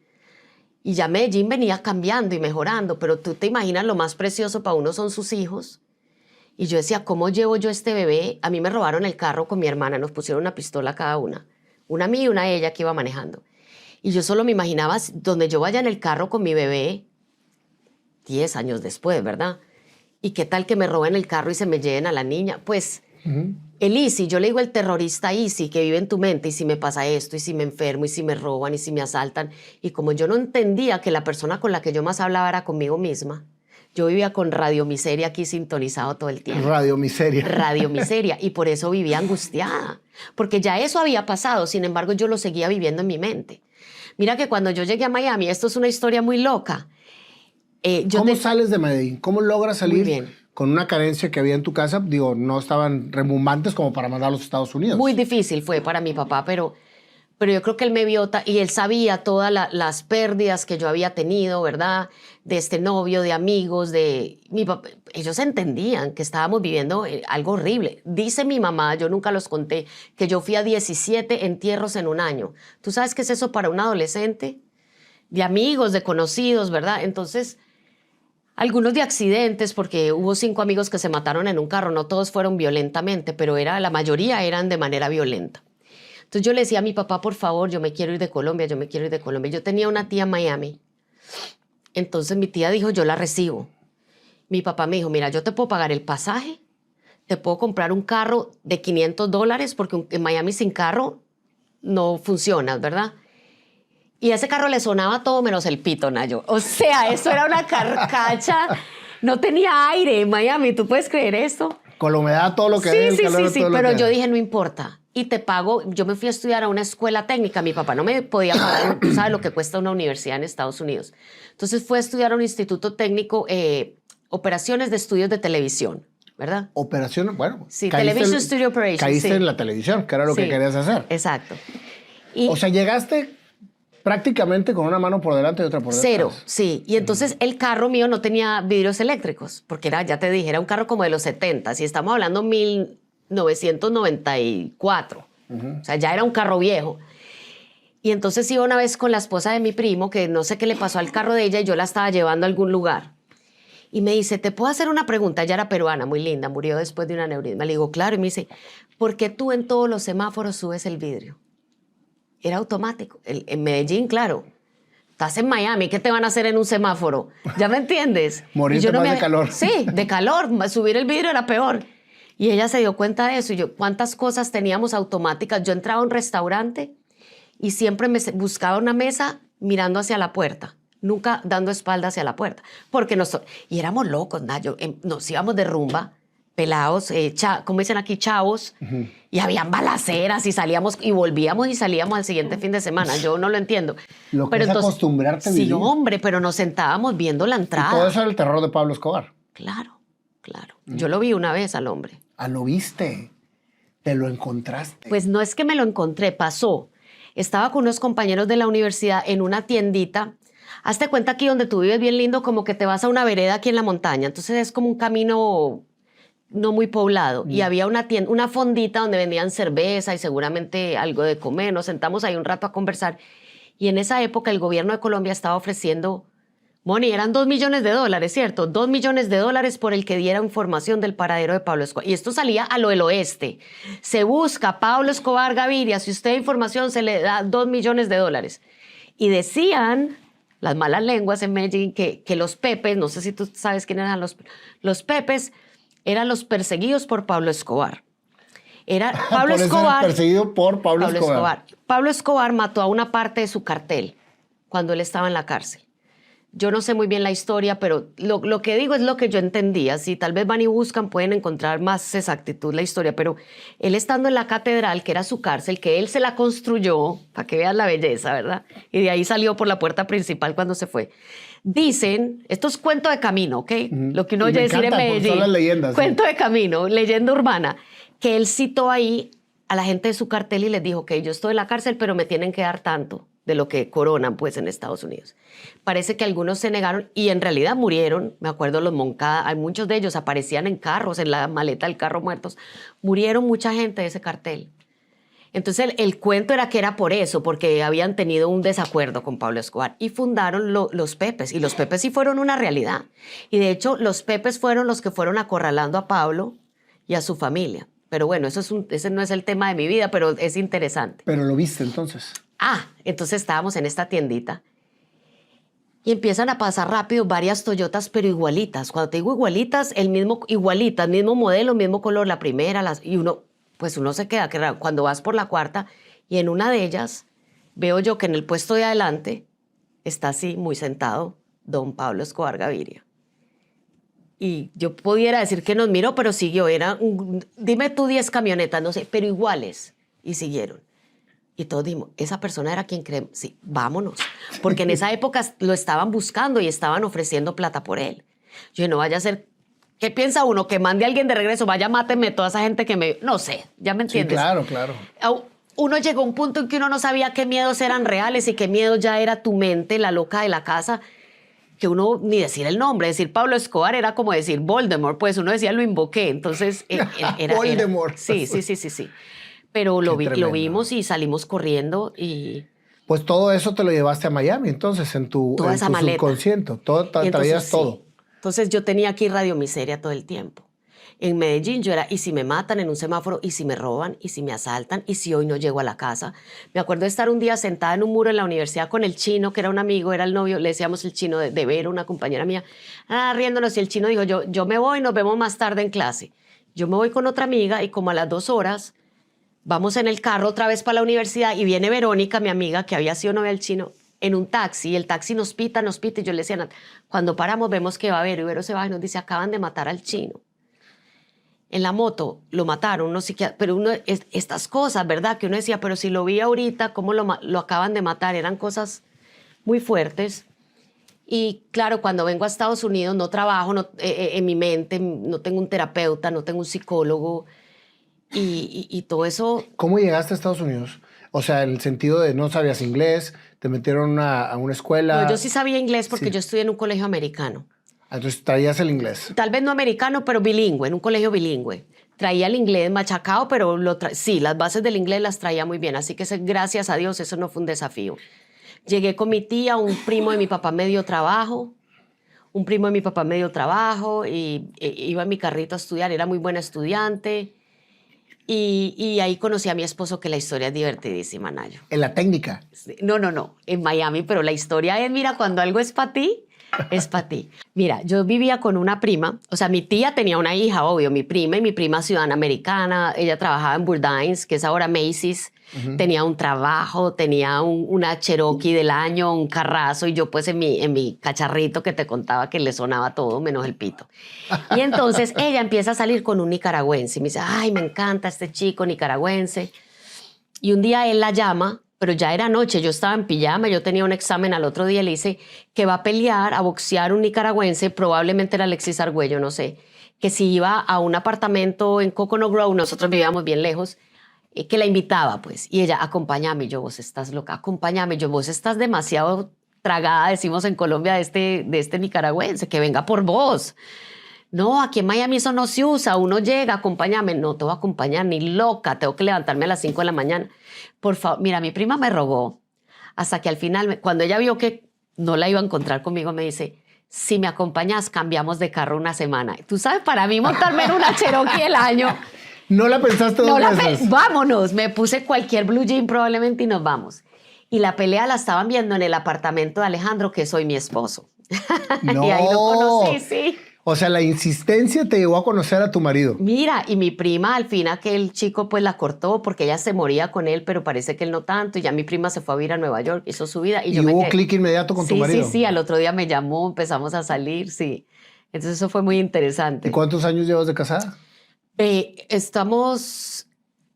Y ya Medellín venía cambiando y mejorando, pero tú te imaginas lo más precioso para uno son sus hijos. Y yo decía, ¿cómo llevo yo este bebé? A mí me robaron el carro con mi hermana, nos pusieron una pistola cada una a mí y una a ella que iba manejando. Y yo solo me imaginaba donde yo vaya en el carro con mi bebé, 10 años después, ¿verdad? ¿Y qué tal que me roben el carro y se me lleven a la niña? Pues el Easy, yo le digo el terrorista Easy que vive en tu mente, y si me pasa esto, y si me enfermo, y si me roban, y si me asaltan. Y como yo no entendía que la persona con la que yo más hablaba era conmigo misma, yo vivía con Radio Miseria aquí sintonizado todo el tiempo. Radio miseria. Radio Miseria. Y por eso vivía angustiada. Porque ya eso había pasado, sin embargo yo lo seguía viviendo en mi mente. Mira que cuando yo llegué a Miami, esto es una historia muy loca. ¿Cómo sales de Medellín? ¿Cómo logras salir Muy bien. con una carencia que había en tu casa? Digo, no estaban rebumbantes como para mandarlos a Estados Unidos. Muy difícil fue para mi papá, pero yo creo que él me vio y él sabía todas las pérdidas que yo había tenido, ¿verdad? De este novio, de amigos, de mi papá. Ellos entendían que estábamos viviendo algo horrible. Dice mi mamá, yo nunca los conté, que yo fui a 17 entierros en un año. ¿Tú sabes qué es eso para un adolescente? De amigos, de conocidos, ¿verdad? Entonces, algunos de accidentes, porque hubo 5 amigos que se mataron en un carro. No todos fueron violentamente, pero la mayoría eran de manera violenta. Entonces yo le decía a mi papá, por favor, yo me quiero ir de Colombia, yo me quiero ir de Colombia. Yo tenía una tía en Miami. Entonces mi tía dijo, yo la recibo. Mi papá me dijo, mira, yo te puedo pagar el pasaje, te puedo comprar un carro de $500 porque en Miami sin carro no funciona, ¿verdad? Y a ese carro le sonaba todo menos el pito, Nayo. O sea, eso era una carcacha. No tenía aire en Miami, ¿tú puedes creer esto? Con la humedad, todo lo que Sí, hay, el sí, calor, sí, sí, todo lo pero que yo hay. dije, no importa. Y te pago, yo me fui a estudiar a una escuela técnica, mi papá no me podía pagar, tú sabes lo que cuesta una universidad en Estados Unidos. Entonces fui a estudiar a un instituto técnico, operaciones de estudios de televisión, ¿verdad? Operación, bueno, Sí, Television Studio Operations, caíste sí. en la televisión, que era lo que Sí, querías hacer. Exacto. Y O sea, llegaste prácticamente con una mano por delante y otra por detrás. cero, sí. Y entonces el carro mío no tenía vidrios eléctricos, porque era, ya te dije, era un carro como de los 70, y estamos hablando 1994. O sea, ya era un carro viejo. Y entonces iba una vez con la esposa de mi primo, que no sé qué le pasó al carro de ella, y yo la estaba llevando a algún lugar. Y me dice, ¿te puedo hacer una pregunta? Ella era peruana, muy linda, murió después de un aneurisma. Le digo, claro. Y me dice, ¿por qué tú en todos los semáforos subes el vidrio? Era automático. En Medellín, claro. Estás en Miami, ¿qué te van a hacer en un semáforo? ¿Ya me entiendes? Morirte Y yo no más de calor. Sí, de calor. Subir el vidrio era peor. Y ella se dio cuenta de eso. Y yo, ¿cuántas cosas teníamos automáticas? Yo entraba a un restaurante y siempre me buscaba una mesa mirando hacia la puerta. Nunca dando espalda hacia la puerta. Porque y éramos locos, Nayo. Nos íbamos de rumba, pelados, como dicen aquí, chavos. Y habían balaceras y salíamos y volvíamos y salíamos al siguiente fin de semana. Yo no lo entiendo. Lo que es acostumbrarte a Sí, vivir. hombre, pero nos sentábamos viendo la Y entrada. todo eso era el terror de Pablo Escobar. Claro, claro. Yo lo vi una vez al hombre. Ah, lo viste. Te lo encontraste. Pues no es que me lo encontré, pasó. Estaba con unos compañeros de la universidad en una tiendita. Hazte cuenta aquí donde tú vives bien lindo, como que te vas a una vereda aquí en la montaña. Entonces es como un camino no muy poblado. Y había una tienda, una fondita donde vendían cerveza y seguramente algo de comer. Nos sentamos ahí un rato a conversar. Y en esa época el gobierno de Colombia estaba ofreciendo, Moni, eran $2 millones, ¿cierto? $2 millones por el que diera información del paradero de Pablo Escobar. Y esto salía a lo del oeste. Se busca Pablo Escobar Gaviria. Si usted da información, se le da $2 millones. Y decían las malas lenguas en Medellín que los Pepes, no sé si tú sabes quién eran los Pepes, eran los perseguidos por Pablo Escobar. Era Pablo Por eso Escobar. era perseguido por Pablo Escobar. Pablo Escobar mató a una parte de su cartel cuando él estaba en la cárcel. Yo no sé muy bien la historia, pero lo que digo es lo que yo entendía. Si tal vez van y buscan, pueden encontrar más exactitud la historia. Pero él estando en la catedral, que era su cárcel, que él se la construyó, para que vean la belleza, ¿verdad? Y de ahí salió por la puerta principal cuando se fue. Dicen, esto es cuento de camino, ¿ok? Lo que uno Y me oye decir en encanta, porque Medellín. son las leyendas, Cuento sí. de camino, leyenda urbana. Que él citó ahí a la gente de su cartel y les dijo que yo estoy en la cárcel, pero me tienen que dar tanto de lo que coronan pues en Estados Unidos. Parece que algunos se negaron y en realidad murieron. Me acuerdo los Moncada, hay muchos de ellos aparecían en carros, en la maleta del carro muertos. Murieron mucha gente de ese cartel. Entonces el cuento era que era por eso, porque habían tenido un desacuerdo con Pablo Escobar y fundaron los Pepes. Y los Pepes sí fueron una realidad. Y de hecho los Pepes fueron los que fueron acorralando a Pablo y a su familia. Pero bueno, ese no es el tema de mi vida, pero es interesante. Pero lo viste entonces. Entonces estábamos en esta tiendita y empiezan a pasar rápido varias Toyotas, pero igualitas. Cuando te digo igualitas, mismo modelo, mismo color, la primera, y uno se queda, que cuando vas por la cuarta, y en una de ellas veo yo que en el puesto de adelante está así, muy sentado, don Pablo Escobar Gaviria. Y yo pudiera decir que nos miró, pero siguió. Dime tú 10 camionetas, no sé, pero iguales. Y siguieron. Y todos dijimos, esa persona era quien creemos. Sí, vámonos. Porque en esa época lo estaban buscando y estaban ofreciendo plata por él. Yo dije, no vaya a ser... ¿Qué piensa uno? Que mande a alguien de regreso, vaya, máteme toda esa gente que me... No sé, ya me entiendes. Sí, claro, claro. Uno llegó a un punto en que uno no sabía qué miedos eran reales y qué miedo ya era tu mente, la loca de la casa, que uno ni decir el nombre. Decir Pablo Escobar era como decir Voldemort, pues uno decía lo invoqué. Entonces era Voldemort. Sí. Pero lo tremendo. vimos y salimos corriendo y... Pues todo eso te lo llevaste a Miami, entonces, en tu Toda esa maleta. subconsciente. Traías sí. todo. Entonces yo tenía aquí radiomiseria todo el tiempo. En Medellín yo era, ¿y si me matan en un semáforo? ¿Y si me roban? ¿Y si me asaltan? ¿Y si hoy no llego a la casa? Me acuerdo de estar un día sentada en un muro en la universidad con el chino, que era un amigo, era el novio, le decíamos el chino de Vero, una compañera mía, riéndonos, y el chino dijo, yo me voy, nos vemos más tarde en clase. Yo me voy con otra amiga y como a las 2 horas vamos en el carro otra vez para la universidad y viene Verónica, mi amiga, que había sido novia del chino, en un taxi, y el taxi nos pita, y yo le decía, Nat, cuando paramos vemos que va a Vero, y Vero se va y nos dice, acaban de matar al chino. En la moto lo mataron, no sé qué, pero estas cosas, ¿verdad? Que uno decía, pero si lo vi ahorita, ¿cómo lo acaban de matar? Eran cosas muy fuertes. Y claro, cuando vengo a Estados Unidos no trabajo en mi mente, no tengo un terapeuta, no tengo un psicólogo y todo eso. ¿Cómo llegaste a Estados Unidos? O sea, en el sentido de no sabías inglés, te metieron a una escuela. No, yo sí sabía inglés porque Sí. yo estudié en un colegio americano. Entonces traías el inglés. Tal vez no americano, pero bilingüe, en un colegio bilingüe. Traía el inglés machacado, pero sí, las bases del inglés las traía muy bien. Así que gracias a Dios eso no fue un desafío. Llegué con mi tía, un primo de mi papá me dio trabajo. Y iba en mi carrito a estudiar, era muy buena estudiante. Y ahí conocí a mi esposo, que la historia es divertidísima, Nayo. En la técnica. No, en Miami, pero la historia es, mira, cuando algo es para ti, es para ti. Mira, yo vivía con una prima, o sea, mi tía tenía una hija, obvio, mi prima, y mi prima ciudadana americana, ella trabajaba en Burdines, que es ahora Macy's, tenía un trabajo, tenía una Cherokee del año, un carrazo, y yo pues en mi cacharrito que te contaba que le sonaba todo, menos el pito. Y entonces ella empieza a salir con un nicaragüense, y me dice, ay, me encanta este chico nicaragüense. Y un día él la llama, pero ya era noche, yo estaba en pijama, yo tenía un examen al otro día, le dice que va a pelear, a boxear un nicaragüense, probablemente era Alexis Argüello, no sé, que si iba a un apartamento en Coconut Grove, nosotros vivíamos bien lejos, que la invitaba, pues. Y ella, acompáñame, yo, vos estás loca, acompáñame, yo, vos estás demasiado tragada, decimos en Colombia, de este nicaragüense, que venga por vos. No, aquí en Miami eso no se usa. Uno llega, acompáñame. No te voy a acompañar, ni loca. Tengo que levantarme a las 5 de la mañana. Por favor, mira, mi prima me rogó hasta que al final, cuando ella vio que no la iba a encontrar conmigo, me dice, si me acompañas, cambiamos de carro una semana. Tú sabes, para mí montarme en una Cherokee el año. ¿No la pensaste dos veces? Vámonos. Me puse cualquier blue jean probablemente y nos vamos. Y la pelea la estaban viendo en el apartamento de Alejandro, que soy mi esposo. No. Y ahí lo conocí, sí. O sea, la insistencia te llevó a conocer a tu marido. Mira, y mi prima al fin aquel chico pues la cortó porque ella se moría con él, pero parece que él no tanto. Y ya mi prima se fue a vivir a Nueva York, hizo su vida. Y yo hubo clic inmediato con tu marido. Sí, al otro día me llamó, empezamos a salir, sí. Entonces eso fue muy interesante. ¿Y cuántos años llevas de casada? Estamos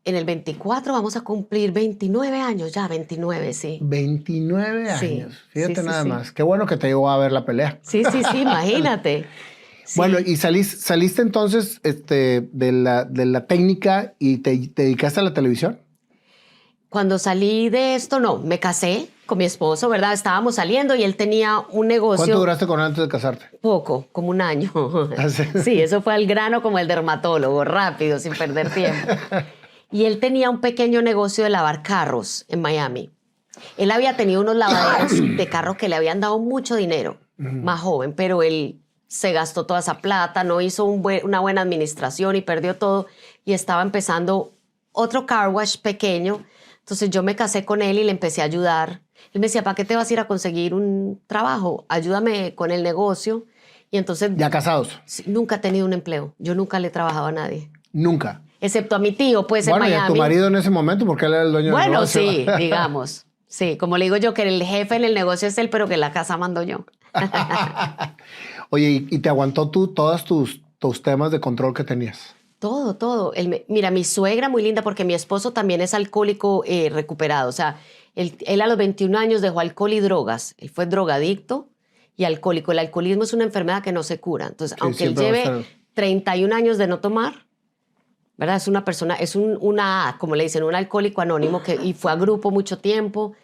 en el 24, vamos a cumplir 29 años ya, 29, sí. 29 años, Sí, fíjate sí, nada sí. más. Qué bueno que te llevó a ver la pelea. Sí, imagínate. Sí. Bueno, y saliste entonces de la técnica y te dedicaste a la televisión. Cuando salí de esto, no, me casé con mi esposo, ¿verdad? Estábamos saliendo y él tenía un negocio. ¿Cuánto duraste con él antes de casarte? Poco, como un año. ¿Ah, sí? Sí, eso fue al grano como el dermatólogo, rápido, sin perder tiempo. Y él tenía un pequeño negocio de lavar carros en Miami. Él había tenido unos lavaderos de carros que le habían dado mucho dinero, más joven, pero él se gastó toda esa plata, no hizo una buena administración y perdió todo. Y estaba empezando otro car wash pequeño. Entonces yo me casé con él y le empecé a ayudar. Él me decía, ¿para qué te vas a ir a conseguir un trabajo? Ayúdame con el negocio. Y entonces... ¿Ya casados? Nunca he tenido un empleo. Yo nunca le he trabajado a nadie. Nunca. Excepto a mi tío, pues, bueno, en Miami. Bueno, y a tu marido en ese momento, porque él era el dueño del negocio. Bueno, sí, digamos. Sí, como le digo yo, que el jefe en el negocio es él, pero que la casa mando yo. Oye, ¿y te aguantó tú todos tus temas de control que tenías? Todo. Mira, mi suegra muy linda porque mi esposo también es alcohólico recuperado. O sea, él a los 21 años dejó alcohol y drogas. Él fue drogadicto y alcohólico. El alcoholismo es una enfermedad que no se cura. Entonces, sí, aunque él lleve 31 años de no tomar, ¿verdad? Es una persona, como le dicen, un alcohólico anónimo y fue a grupo mucho tiempo.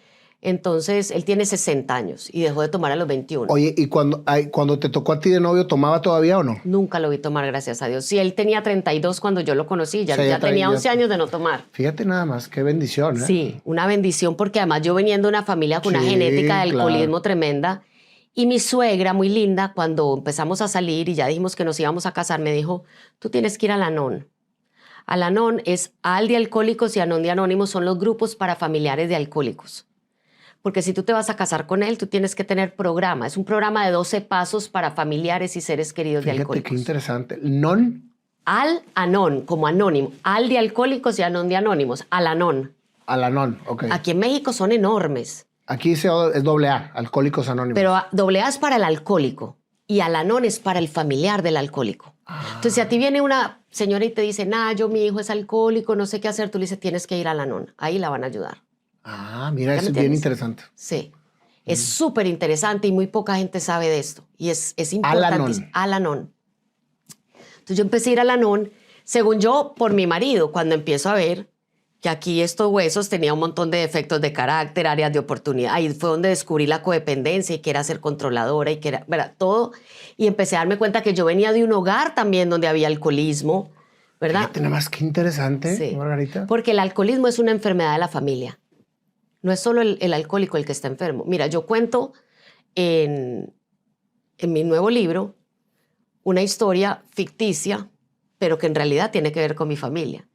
Entonces, él tiene 60 años y dejó de tomar a los 21. Oye, ¿y cuando te tocó a ti de novio, tomaba todavía o no? Nunca lo vi tomar, gracias a Dios. Sí, él tenía 32 cuando yo lo conocí, ya tenía 11 años de no tomar. Fíjate nada más, qué bendición, ¿eh? Sí, una bendición porque además yo veniendo de una familia con una genética de alcoholismo tremenda. Y mi suegra, muy linda, cuando empezamos a salir y ya dijimos que nos íbamos a casar, me dijo, tú tienes que ir al Anon. Al Anon es AL de Alcohólicos y Anon de Anónimos, son los grupos para familiares de alcohólicos. Porque si tú te vas a casar con él, tú tienes que tener programa. Es un programa de 12 pasos para familiares y seres queridos de alcohólicos. Qué interesante. ¿Non? Al-Anon, como anónimo. Al de alcohólicos y Anon de anónimos. Al-Anon. Al-Anon, ok. Aquí en México son enormes. Aquí es AA, Alcohólicos Anónimos. Pero AA es para el alcohólico y Al-Anon es para el familiar del alcohólico. Entonces, si a ti viene una señora y te dice, mi hijo es alcohólico, no sé qué hacer, tú le dices, tienes que ir a Al-Anon. Ahí la van a ayudar. Mira, eso es bien interesante. Sí. Es súper interesante y muy poca gente sabe de esto. Y es importantísimo. Al-Anon. Entonces, yo empecé a ir a Al-Anon, según yo, por mi marido, cuando empiezo a ver que aquí estos huesos tenían un montón de defectos de carácter, áreas de oportunidad. Ahí fue donde descubrí la codependencia y que era ser controladora y que era, ¿verdad? Todo. Y empecé a darme cuenta que yo venía de un hogar también donde había alcoholismo, ¿verdad? Fíjate nada más que interesante, Sí. Margarita. Porque el alcoholismo es una enfermedad de la familia. No es solo el alcohólico el que está enfermo. Mira, yo cuento en mi nuevo libro una historia ficticia, pero que en realidad tiene que ver con mi familia.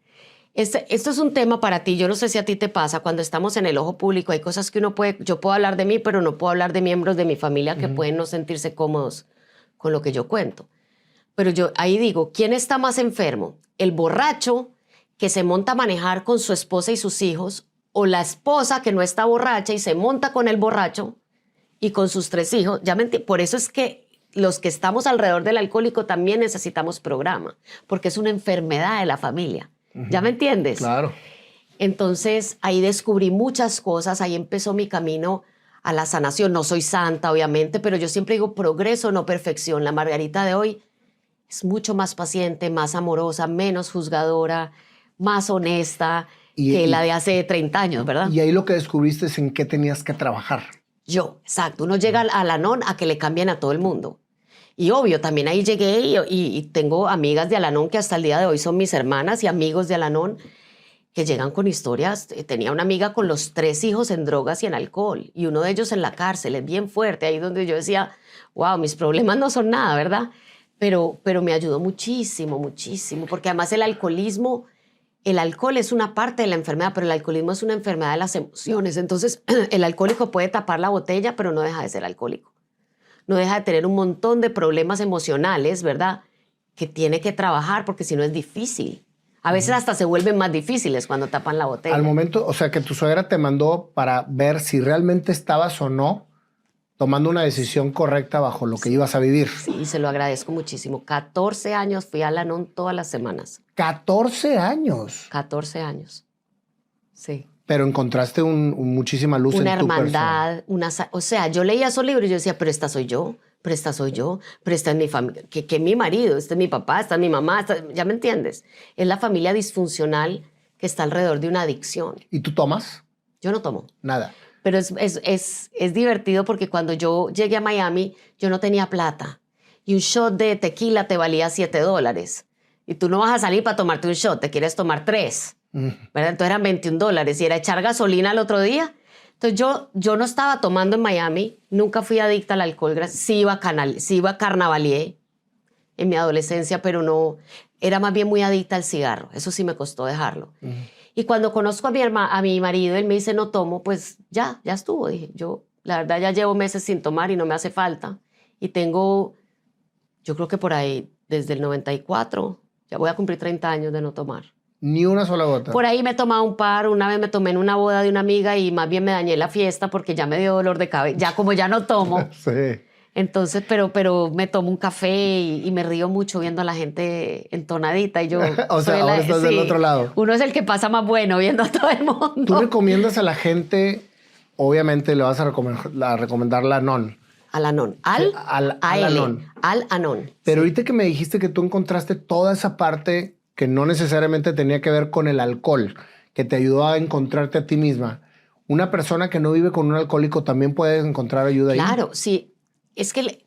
Esto es un tema para ti. Yo no sé si a ti te pasa cuando estamos en el ojo público. Hay cosas que yo puedo hablar de mí, pero no puedo hablar de miembros de mi familia que pueden no sentirse cómodos con lo que yo cuento. Pero yo ahí digo, ¿quién está más enfermo? ¿El borracho que se monta a manejar con su esposa y sus hijos o la esposa que no está borracha y se monta con el borracho y con sus 3 hijos? Por eso es que los que estamos alrededor del alcohólico también necesitamos programa, porque es una enfermedad de la familia. ¿Ya me entiendes? Claro. Entonces, ahí descubrí muchas cosas, ahí empezó mi camino a la sanación. No soy santa, obviamente, pero yo siempre digo progreso, no perfección. La Margarita de hoy es mucho más paciente, más amorosa, menos juzgadora, más honesta que la de hace 30 años, ¿verdad? Y ahí lo que descubriste es en qué tenías que trabajar. Exacto. Uno llega al Al-Anon a que le cambien a todo el mundo. Y obvio, también ahí llegué y tengo amigas de Al-Anon que hasta el día de hoy son mis hermanas y amigos de Al-Anon que llegan con historias. Tenía una amiga con los 3 hijos en drogas y en alcohol y uno de ellos en la cárcel. Es bien fuerte, ahí donde yo decía, wow, mis problemas no son nada, ¿verdad? Pero me ayudó muchísimo, muchísimo, porque además el alcohol es una parte de la enfermedad, pero el alcoholismo es una enfermedad de las emociones. Entonces, el alcohólico puede tapar la botella, pero no deja de ser alcohólico. No deja de tener un montón de problemas emocionales, ¿verdad? Que tiene que trabajar porque si no es difícil. A veces hasta se vuelven más difíciles cuando tapan la botella. Al momento, o sea, que tu suegra te mandó para ver si realmente estabas o no tomando una decisión correcta bajo lo que ibas a vivir. Sí, se lo agradezco muchísimo. 14 años fui a Al-Anon todas las semanas. 14 años. 14 años. Sí. Pero encontraste muchísima luz Una en tu hermandad, o sea, yo leía esos libros y yo decía, pero esta soy yo, pero esta soy yo, pero esta es mi familia, que es mi marido, este es mi papá, esta es mi mamá, ¿ya me entiendes? Es la familia disfuncional que está alrededor de una adicción. ¿Y tú tomas? Yo no tomo. Nada. Pero es divertido porque cuando yo llegué a Miami, yo no tenía plata. Y un shot de tequila te valía $7. Y tú no vas a salir para tomarte un shot, te quieres tomar 3. ¿Verdad? Entonces eran $21 y era echar gasolina al otro día. Entonces yo no estaba tomando en Miami, nunca fui adicta al alcohol, sí iba a carnavalier en mi adolescencia, pero no, era más bien muy adicta al cigarro, eso sí me costó dejarlo. Y cuando conozco a mi marido, él me dice no tomo, pues ya estuvo, dije, yo la verdad ya llevo meses sin tomar y no me hace falta. Y tengo, yo creo que por ahí, desde el 94, ya voy a cumplir 30 años de no tomar. Ni una sola gota. Por ahí me he tomado un par, una vez me tomé en una boda de una amiga y más bien me dañé la fiesta porque ya me dio dolor de cabeza, ya como ya no tomo. Sí. Entonces, pero me tomo un café y me río mucho viendo a la gente entonadita y yo... O sea, ahora estás del otro lado. Uno es el que pasa más bueno viendo a todo el mundo. ¿Tú recomiendas a la gente, obviamente le vas a recomendar la Anon? Al-Anon. Al-Anon. Al-Anon. Pero ahorita que me dijiste que tú encontraste toda esa parte que no necesariamente tenía que ver con el alcohol, que te ayudó a encontrarte a ti misma, ¿una persona que no vive con un alcohólico también puede encontrar ayuda ahí? Claro, sí. Es que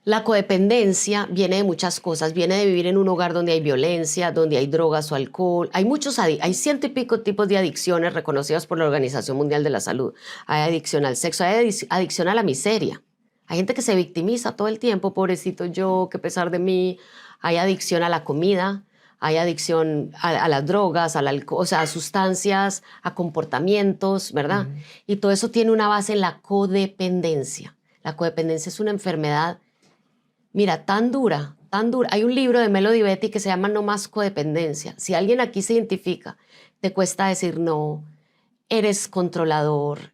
la codependencia viene de muchas cosas. Viene de vivir en un hogar donde hay violencia, donde hay drogas o alcohol. Hay 100 y pico tipos de adicciones reconocidas por la Organización Mundial de la Salud. Hay adicción al sexo, hay adicción a la miseria. Hay gente que se victimiza todo el tiempo, pobrecito yo, qué pesar de mí. Hay adicción a la comida, hay adicción a las drogas, al alcohol, o sea, a sustancias, a comportamientos, ¿verdad? Y todo eso tiene una base en la codependencia. La codependencia es una enfermedad, mira, tan dura tan dura. Hay un libro de Melody Beattie que se llama No más codependencia. Si alguien aquí se identifica, te cuesta decir no, eres controlador,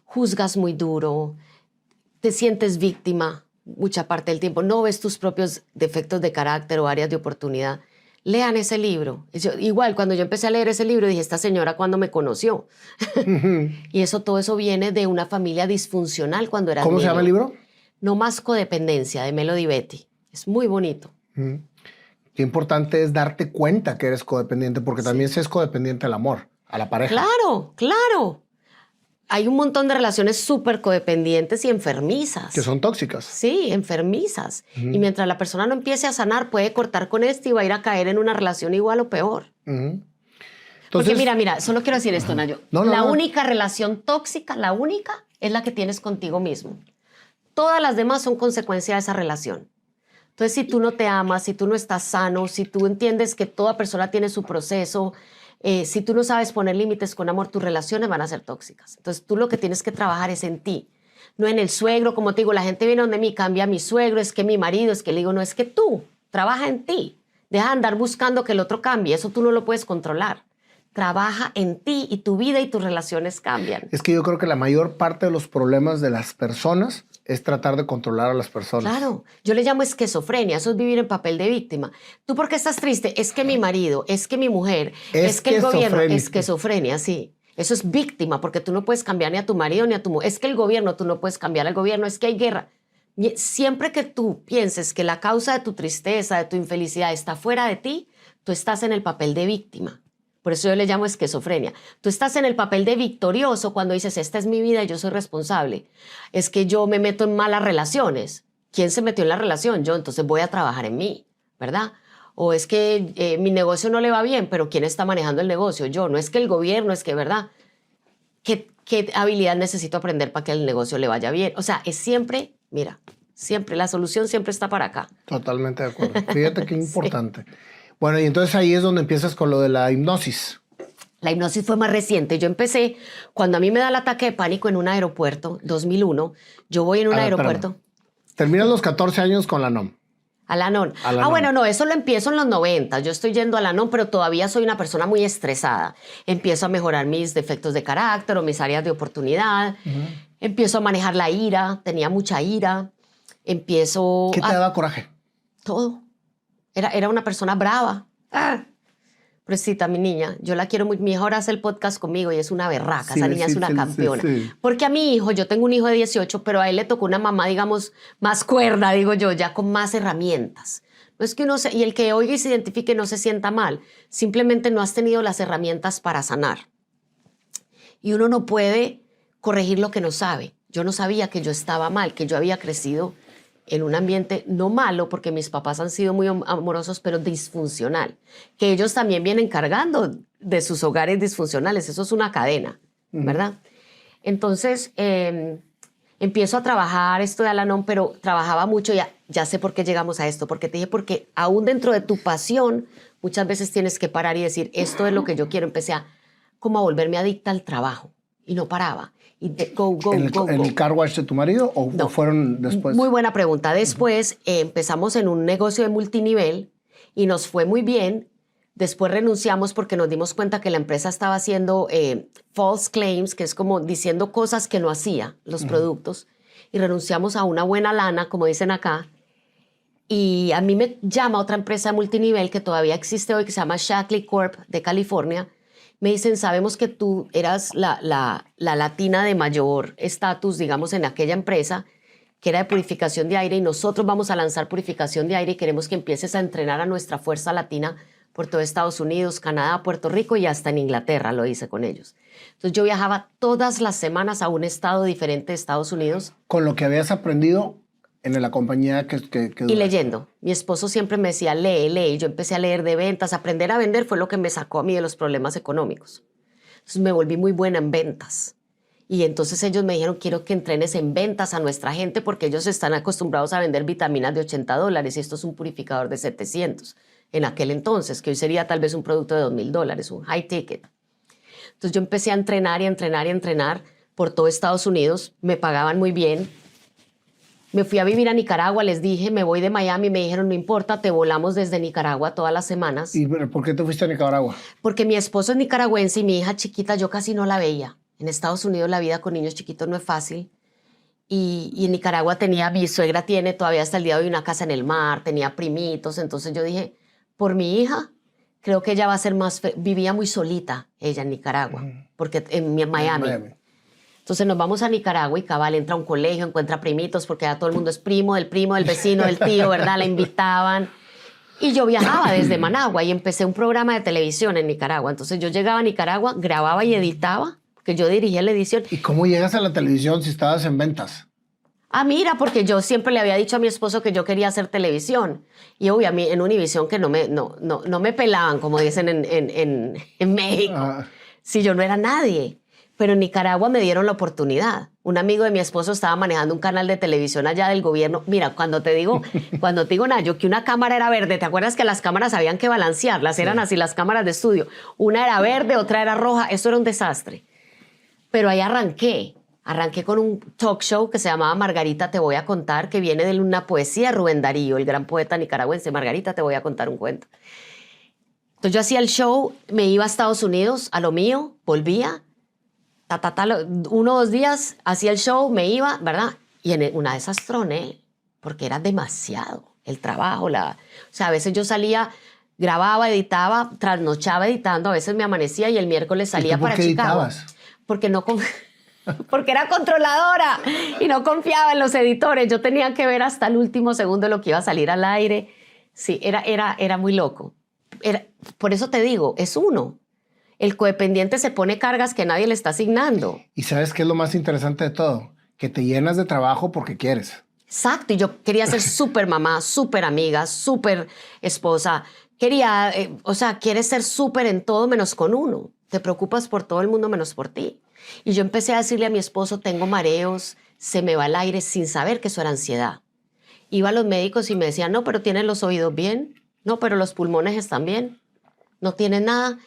juzgas muy duro, te sientes víctima mucha parte del tiempo, no ves tus propios defectos de carácter o áreas de oportunidad. Lean ese libro. Igual, cuando yo empecé a leer ese libro, dije, esta señora, ¿cuándo me conoció? Y todo eso viene de una familia disfuncional cuando era niño. ¿Cómo se llama el libro? No más codependencia, de Melody Beattie. Es muy bonito. Qué importante es darte cuenta que eres codependiente, porque también se es codependiente al amor, a la pareja. Claro, claro. Hay un montón de relaciones súper codependientes y enfermizas. Que son tóxicas. Sí, enfermizas. Y mientras la persona no empiece a sanar, puede cortar con esto y va a ir a caer en una relación igual o peor. Entonces, porque mira, solo quiero decir esto, Nayo. No, la única relación tóxica, la única, es la que tienes contigo mismo. Todas las demás son consecuencia de esa relación. Entonces, si tú no te amas, si tú no estás sano, si tú entiendes que toda persona tiene su proceso, si tú no sabes poner límites con amor, tus relaciones van a ser tóxicas. Entonces, tú lo que tienes que trabajar es en ti, no en el suegro. Como te digo, la gente viene donde mí, cambia a mi suegro, es que mi marido, es que le digo, no, es que tú, trabaja en ti. Deja de andar buscando que el otro cambie, eso tú no lo puedes controlar. Trabaja en ti y tu vida y tus relaciones cambian. Es que yo creo que la mayor parte de los problemas de las personas es tratar de controlar a las personas. Claro, yo le llamo esquizofrenia, eso es vivir en papel de víctima. ¿Tú por qué estás triste? Es que mi marido, es que mi mujer, es que el gobierno, esquizofrenia, sí. Eso es víctima, porque tú no puedes cambiar ni a tu marido ni a tu mujer. Es que el gobierno, tú no puedes cambiar al gobierno, es que hay guerra. Siempre que tú pienses que la causa de tu tristeza, de tu infelicidad está fuera de ti, tú estás en el papel de víctima. Por eso yo le llamo esquizofrenia. Tú estás en el papel de victorioso cuando dices, esta es mi vida y yo soy responsable. Es que yo me meto en malas relaciones. ¿Quién se metió en la relación? Yo, entonces voy a trabajar en mí, ¿verdad? O es que mi negocio no le va bien, pero ¿quién está manejando el negocio? Yo. No es que el gobierno, es que, ¿verdad? ¿Qué habilidad necesito aprender para que el negocio le vaya bien? O sea, es siempre, mira, siempre, la solución siempre está para acá. Totalmente de acuerdo. Fíjate qué importante. Sí. Bueno, y entonces ahí es donde empiezas con lo de la hipnosis. La hipnosis fue más reciente. Yo empecé, cuando a mí me da el ataque de pánico en un aeropuerto, 2001, yo voy en un aeropuerto. Terminas los 14 años con la NOM. Al-Anon. Bueno, no, eso lo empiezo en los 90. Yo estoy yendo al Anon, pero todavía soy una persona muy estresada. Empiezo a mejorar mis defectos de carácter o mis áreas de oportunidad. Empiezo a manejar la ira, tenía mucha ira. Empiezo ¿Qué te daba coraje? Todo. Era una persona brava. Pobrecita, mi niña. Yo la quiero muy. Mi hija ahora hace el podcast conmigo y es una berraca. Esa niña es una campeona. Sí. Porque a mi hijo, yo tengo un hijo de 18, pero a él le tocó una mamá, digamos, más cuerda, digo yo, ya con más herramientas. No es que uno y el que oiga y se identifique no se sienta mal. Simplemente no has tenido las herramientas para sanar. Y uno no puede corregir lo que no sabe. Yo no sabía que yo estaba mal, que yo había crecido en un ambiente no malo, porque mis papás han sido muy amorosos, pero disfuncional. Que ellos también vienen cargando de sus hogares disfuncionales. Eso es una cadena, ¿verdad? Entonces, empiezo a trabajar esto de Al-Anon, pero trabajaba mucho. Ya sé por qué llegamos a esto. Porque te dije, porque aún dentro de tu pasión, muchas veces tienes que parar y decir, esto es lo que yo quiero. Empecé como a volverme adicta al trabajo. Y no paraba. Y ¿En el car wash de tu marido o, no, o fueron después? Muy buena pregunta. Después empezamos en un negocio de multinivel y nos fue muy bien. Después renunciamos porque nos dimos cuenta que la empresa estaba haciendo false claims, que es como diciendo cosas que no hacía los productos. Y renunciamos a una buena lana, como dicen acá. Y a mí me llama otra empresa de multinivel que todavía existe hoy, que se llama Shackley Corp de California. Me dicen, sabemos que tú eras la latina de mayor estatus, digamos, en aquella empresa, que era de purificación de aire, y nosotros vamos a lanzar purificación de aire y queremos que empieces a entrenar a nuestra fuerza latina por todo Estados Unidos, Canadá, Puerto Rico y hasta en Inglaterra, lo hice con ellos. Entonces yo viajaba todas las semanas a un estado diferente de Estados Unidos. Con lo que habías aprendido en la compañía que y leyendo. Mi esposo siempre me decía, lee. Yo empecé a leer de ventas. Aprender a vender fue lo que me sacó a mí de los problemas económicos. Entonces me volví muy buena en ventas. Y entonces ellos me dijeron, quiero que entrenes en ventas a nuestra gente porque ellos están acostumbrados a vender vitaminas de $80 y esto es un purificador de 700 en aquel entonces, que hoy sería tal vez un producto de $2,000, un high ticket. Entonces yo empecé a entrenar por todo Estados Unidos. Me pagaban muy bien. Me fui a vivir a Nicaragua, les dije, me voy de Miami, me dijeron, no importa, te volamos desde Nicaragua todas las semanas. ¿Y por qué te fuiste a Nicaragua? Porque mi esposo es nicaragüense y mi hija chiquita yo casi no la veía. En Estados Unidos la vida con niños chiquitos no es fácil. Y en Nicaragua mi suegra tiene todavía hasta el día de hoy una casa en el mar, tenía primitos. Entonces yo dije, por mi hija, creo que ella va a ser vivía muy solita, ella en Nicaragua, porque en Miami. Entonces nos vamos a Nicaragua y cabal entra a un colegio, encuentra primitos, porque ya todo el mundo es primo, del vecino, del tío, ¿verdad? La invitaban. Y yo viajaba desde Managua y empecé un programa de televisión en Nicaragua. Entonces yo llegaba a Nicaragua, grababa y editaba, porque yo dirigía la edición. ¿Y cómo llegas a la televisión si estabas en ventas? Ah, mira, porque yo siempre le había dicho a mi esposo que yo quería hacer televisión. Y obvio, a mí en Univisión que no me pelaban, como dicen en México. Si yo no era nadie. Pero en Nicaragua me dieron la oportunidad. Un amigo de mi esposo estaba manejando un canal de televisión allá del gobierno. Mira, cuando te digo, Nayo, que una cámara era verde, ¿te acuerdas que las cámaras habían que balancearlas? Eran así las cámaras de estudio. Una era verde, otra era roja. Eso era un desastre. Pero ahí arranqué. Arranqué con un talk show que se llamaba Margarita, te voy a contar, que viene de una poesía de Rubén Darío, el gran poeta nicaragüense. Margarita, te voy a contar un cuento. Entonces yo hacía el show, me iba a Estados Unidos, a lo mío, volvía, 1 o 2 días, hacía el show, me iba, ¿verdad? Y en una de esas troné, porque era demasiado el trabajo. O sea, a veces yo salía, grababa, editaba, trasnochaba editando, a veces me amanecía y el miércoles salía para Chicago. ¿Editabas? Porque era controladora y no confiaba en los editores. Yo tenía que ver hasta el último segundo lo que iba a salir al aire. Sí, era muy loco. Por eso te digo, es uno. El codependiente se pone cargas que nadie le está asignando. ¿Y sabes qué es lo más interesante de todo? Que te llenas de trabajo porque quieres. Exacto, y yo quería ser súper mamá, súper amiga, súper esposa. Quería, quieres ser súper en todo menos con uno. Te preocupas por todo el mundo menos por ti. Y yo empecé a decirle a mi esposo, tengo mareos, se me va el aire, sin saber que eso era ansiedad. Iba a los médicos y me decían, no, pero tienen los oídos bien. No, pero los pulmones están bien. No tienen nada.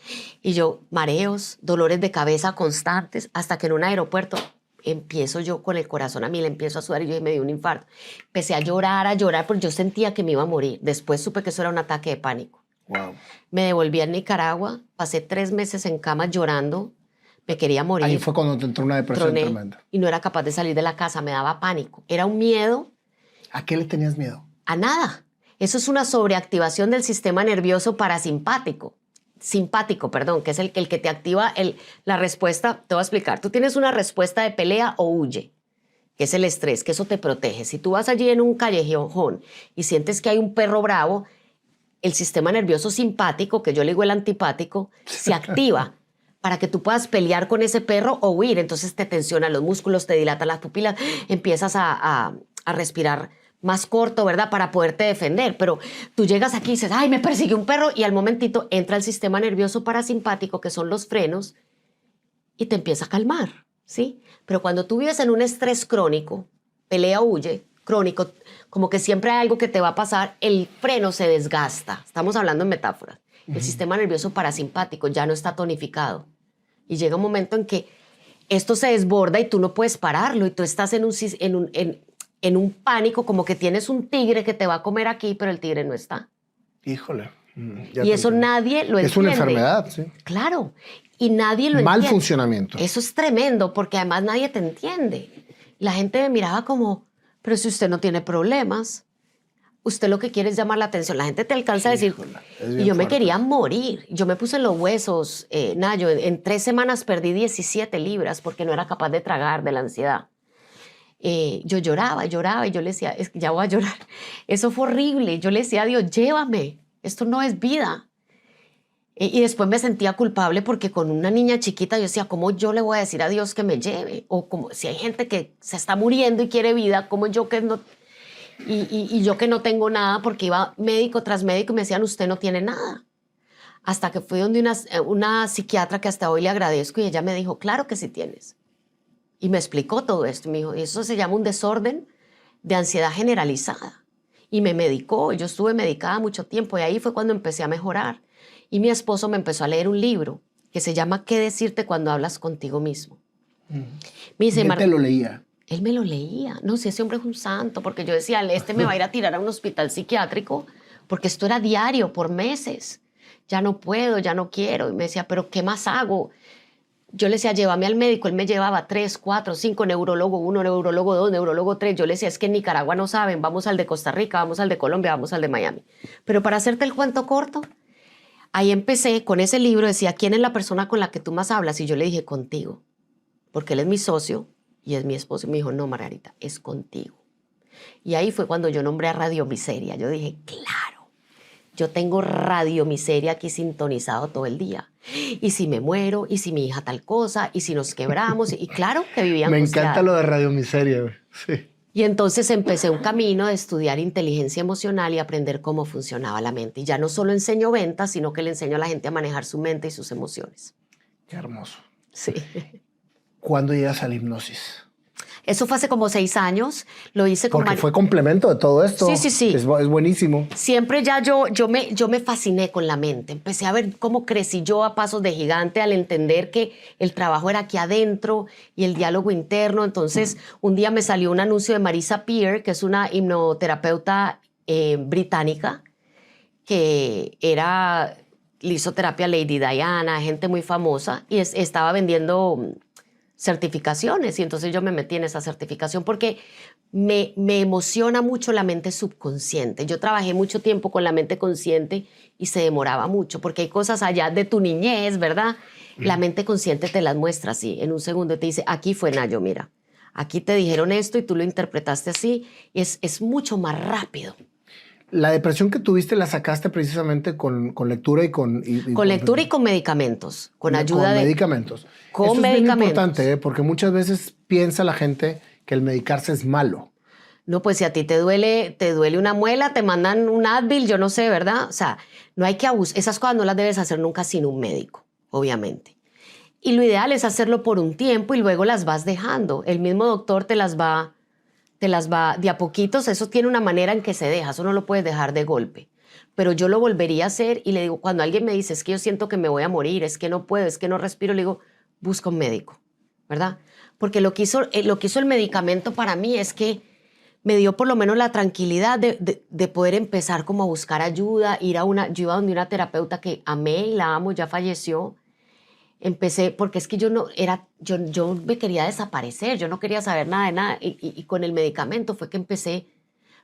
Y yo, mareos, dolores de cabeza constantes, hasta que en un aeropuerto empiezo yo con el corazón a mil, empiezo a sudar y yo me dio un infarto. Empecé a llorar, porque yo sentía que me iba a morir. Después supe que eso era un ataque de pánico. Wow. Me devolví a Nicaragua, pasé 3 meses en cama llorando, me quería morir. Ahí fue cuando te entró una depresión tremenda. Y no era capaz de salir de la casa, me daba pánico. Era un miedo. ¿A qué le tenías miedo? A nada. Eso es una sobreactivación del sistema nervioso simpático, que es el que te activa la respuesta. Te voy a explicar. Tú tienes una respuesta de pelea o huye, que es el estrés, que eso te protege. Si tú vas allí en un callejón y sientes que hay un perro bravo, el sistema nervioso simpático, que yo le digo el antipático, se activa para que tú puedas pelear con ese perro o huir. Entonces te tensionan los músculos, te dilatan las pupilas, empiezas a respirar más corto, ¿verdad? Para poderte defender. Pero tú llegas aquí y dices, ay, me persiguió un perro, y al momentito entra el sistema nervioso parasimpático, que son los frenos, y te empieza a calmar, ¿sí? Pero cuando tú vives en un estrés crónico, pelea o huye, crónico, como que siempre hay algo que te va a pasar, el freno se desgasta. Estamos hablando en metáforas. El sistema nervioso parasimpático ya no está tonificado. Y llega un momento en que esto se desborda y tú no puedes pararlo, y tú estás en un pánico, como que tienes un tigre que te va a comer aquí, pero el tigre no está. Híjole. Y eso nadie lo entiende. Es una enfermedad, sí. Claro. Y nadie lo entiende. Mal funcionamiento. Eso es tremendo, porque además nadie te entiende. La gente me miraba como, pero si usted no tiene problemas, usted lo que quiere es llamar la atención. La gente te alcanza a decir, y yo me quería morir. Yo me puse en los huesos, Nayo, en 3 semanas perdí 17 libras porque no era capaz de tragar de la ansiedad. Yo lloraba y yo le decía, ya voy a llorar. Eso fue horrible. Yo le decía a Dios, llévame, esto no es vida. Y después me sentía culpable porque con una niña chiquita yo decía, ¿cómo yo le voy a decir a Dios que me lleve? O como si hay gente que se está muriendo y quiere vida, ¿cómo yo que no? Y yo que no tengo nada, porque iba médico tras médico y me decían, usted no tiene nada. Hasta que fui donde una psiquiatra que hasta hoy le agradezco, y ella me dijo, claro que sí tienes. Y me explicó todo esto. Me dijo, eso se llama un desorden de ansiedad generalizada. Y me medicó. Yo estuve medicada mucho tiempo, y ahí fue cuando empecé a mejorar. Y mi esposo me empezó a leer un libro que se llama ¿Qué decirte cuando hablas contigo mismo? Me dice, ¿Quién te lo leía? Él me lo leía. No, si ese hombre es un santo, porque yo decía, este me va a ir a tirar a un hospital psiquiátrico, porque esto era diario, por meses. Ya no puedo, ya no quiero. Y me decía, ¿pero qué más hago? Yo le decía, llévame al médico. Él me llevaba 3, 4, 5, neurólogo 1, neurólogo 2, neurólogo 3. Yo le decía, es que en Nicaragua no saben, vamos al de Costa Rica, vamos al de Colombia, vamos al de Miami. Pero para hacerte el cuento corto, ahí empecé con ese libro, decía, ¿quién es la persona con la que tú más hablas? Y yo le dije, contigo, porque él es mi socio y es mi esposo. Y me dijo, no, Margarita, es contigo. Y ahí fue cuando yo nombré a Radio Miseria. Yo dije, claro, yo tengo Radio Miseria aquí sintonizado todo el día. Y si me muero, y si mi hija tal cosa, y si nos quebramos. Y claro que vivía Me angustiada. encanta lo de Radio Miseria, güey. Sí. Y entonces empecé un camino de estudiar inteligencia emocional y aprender cómo funcionaba la mente. Y ya no solo enseño ventas, sino que le enseño a la gente a manejar su mente y sus emociones. Qué hermoso. Sí. ¿Cuándo llegas a la hipnosis? Eso fue hace como 6 años. Lo hice con Porque fue complemento de todo esto. Sí, sí, sí. Es buenísimo. Siempre ya yo me fasciné con la mente. Empecé a ver cómo crecí yo a pasos de gigante al entender que el trabajo era aquí adentro y el diálogo interno. Entonces, un día me salió un anuncio de Marisa Peer, que es una hipnoterapeuta británica, que le hizo terapia a Lady Diana, gente muy famosa, y estaba vendiendo certificaciones. Y entonces yo me metí en esa certificación porque me emociona mucho la mente subconsciente. Yo trabajé mucho tiempo con la mente consciente y se demoraba mucho porque hay cosas allá de tu niñez, ¿verdad? La mente consciente te las muestra así. En un segundo te dice, aquí fue Nayo, mira. Aquí te dijeron esto y tú lo interpretaste así. Y es mucho más rápido. La depresión que tuviste la sacaste precisamente con lectura y con... Con lectura y con medicamentos, con ayuda con de... medicamentos. Con Esto es medicamentos. bien importante, porque muchas veces piensa la gente que el medicarse es malo. No, pues si a ti te duele una muela, te mandan un Advil, yo no sé, ¿verdad? O sea, no hay que abusar. Esas cosas no las debes hacer nunca sin un médico, obviamente. Y lo ideal es hacerlo por un tiempo y luego las vas dejando. El mismo doctor te las va de a poquitos. Eso tiene una manera en que se deja, eso no lo puedes dejar de golpe. Pero yo lo volvería a hacer y le digo, cuando alguien me dice, es que yo siento que me voy a morir, es que no puedo, es que no respiro, le digo, busca un médico, ¿verdad? Porque lo que hizo el medicamento para mí es que me dio por lo menos la tranquilidad de poder empezar como a buscar ayuda, yo iba donde una terapeuta que amé y la amo, ya falleció. Empecé, porque es que yo me quería desaparecer, yo no quería saber nada de nada, y con el medicamento fue que empecé.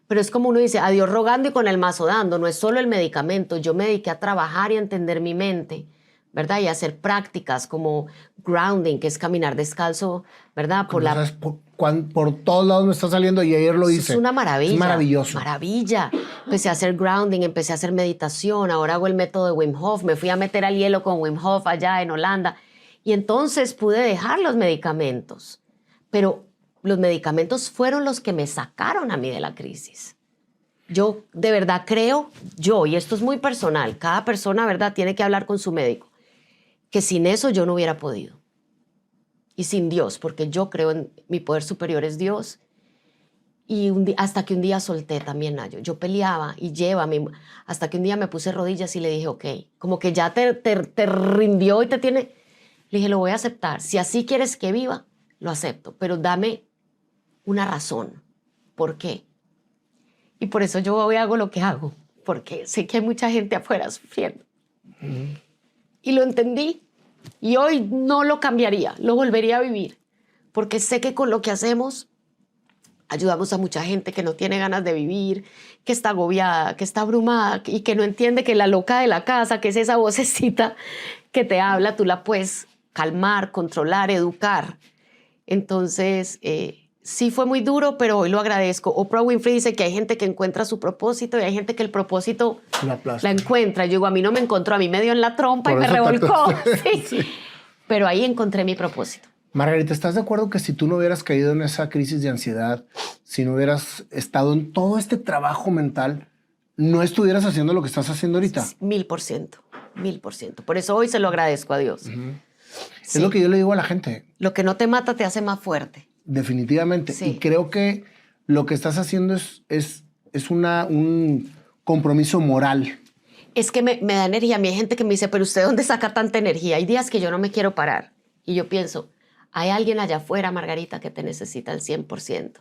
Pero es como uno dice, a Dios rogando y con el mazo dando, no es solo el medicamento, yo me dediqué a trabajar y a entender mi mente, ¿verdad? Y a hacer prácticas como grounding, que es caminar descalzo, ¿verdad? Por todos lados me está saliendo y ayer lo hice. Es una maravilla. Es maravilloso. Maravilla. Empecé a hacer grounding, empecé a hacer meditación, ahora hago el método de Wim Hof, me fui a meter al hielo con Wim Hof allá en Holanda y entonces pude dejar los medicamentos. Pero los medicamentos fueron los que me sacaron a mí de la crisis. Yo de verdad creo, y esto es muy personal, cada persona, ¿verdad?, tiene que hablar con su médico, que sin eso yo no hubiera podido. Y sin Dios, porque yo creo en mi poder superior es Dios. Y hasta que un día solté también, Nayo. Yo peleaba y hasta que un día me puse rodillas y le dije, ok, como que ya te rindió y te tiene... Le dije, lo voy a aceptar. Si así quieres que viva, lo acepto, pero dame una razón. ¿Por qué? Y por eso yo hoy hago lo que hago, porque sé que hay mucha gente afuera sufriendo. Y lo entendí. Y hoy no lo cambiaría, lo volvería a vivir, porque sé que con lo que hacemos ayudamos a mucha gente que no tiene ganas de vivir, que está agobiada, que está abrumada y que no entiende que la loca de la casa, que es esa vocecita que te habla, tú la puedes calmar, controlar, educar. Entonces, sí fue muy duro, pero hoy lo agradezco. Oprah Winfrey dice que hay gente que encuentra su propósito y hay gente que el propósito la encuentra. Yo digo, a mí no me encontró, a mí me dio en la trompa y me revolcó. Sí. Sí. Pero ahí encontré mi propósito. Margarita, ¿estás de acuerdo que si tú no hubieras caído en esa crisis de ansiedad, si no hubieras estado en todo este trabajo mental, no estuvieras haciendo lo que estás haciendo ahorita? 1000%, 1000%. Por eso hoy se lo agradezco a Dios. Sí. Es lo que yo le digo a la gente. Lo que no te mata te hace más fuerte. Definitivamente. Sí. Y creo que lo que estás haciendo es un compromiso moral. Es que me da energía. A mí hay gente que me dice, pero ¿usted dónde saca tanta energía? Hay días que yo no me quiero parar. Y yo pienso, hay alguien allá afuera, Margarita, que te necesita al 100%.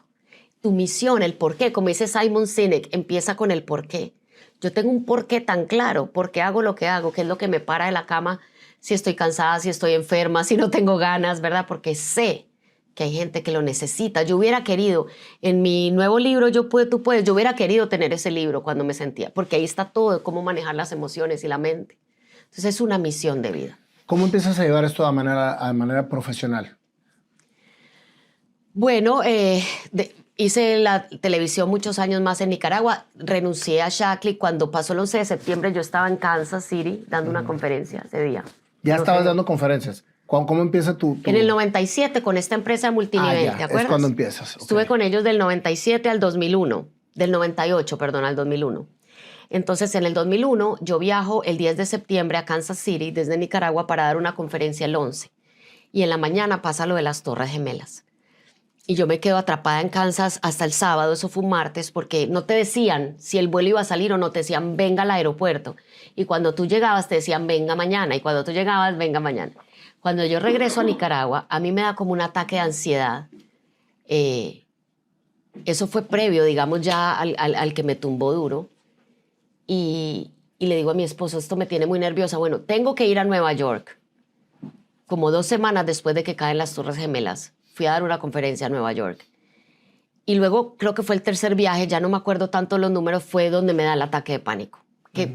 Tu misión, el porqué, como dice Simon Sinek, empieza con el porqué. Yo tengo un porqué tan claro, por qué hago lo que hago, qué es lo que me para de la cama, si estoy cansada, si estoy enferma, si no tengo ganas, ¿verdad? Porque sé que hay gente que lo necesita. Yo hubiera querido, en mi nuevo libro, Tú puedes, yo hubiera querido tener ese libro cuando me sentía, porque ahí está todo, cómo manejar las emociones y la mente. Entonces es una misión de vida. ¿Cómo empiezas a llevar esto de manera profesional? Bueno, hice la televisión muchos años más en Nicaragua. Renuncié a Shaklee. Cuando pasó el 11 de septiembre, yo estaba en Kansas City dando una conferencia ese día. Ya No estabas sé. dando conferencias. ¿Cómo empieza tu...? En el 97 con esta empresa de multinivel, ya, ¿te acuerdas? es cuando empiezas. Ok. Estuve con ellos del 97 al 2001, del 98, perdón, al 2001. Entonces, en el 2001, yo viajo el 10 de septiembre a Kansas City desde Nicaragua para dar una conferencia el 11. Y en la mañana pasa lo de las Torres Gemelas. Y yo me quedo atrapada en Kansas hasta el sábado, eso fue un martes, porque no te decían si el vuelo iba a salir o no, te decían venga al aeropuerto. Y cuando tú llegabas te decían venga mañana, y cuando tú llegabas venga mañana. Cuando yo regreso a Nicaragua, a mí me da como un ataque de ansiedad. Eso fue previo, digamos, ya al que me tumbó duro. Y le digo a mi esposo, esto me tiene muy nerviosa. Bueno, tengo que ir a Nueva York. Como 2 semanas después de que caen las Torres Gemelas, fui a dar una conferencia a Nueva York. Y luego, creo que fue el tercer viaje, ya no me acuerdo tanto los números, fue donde me da el ataque de pánico.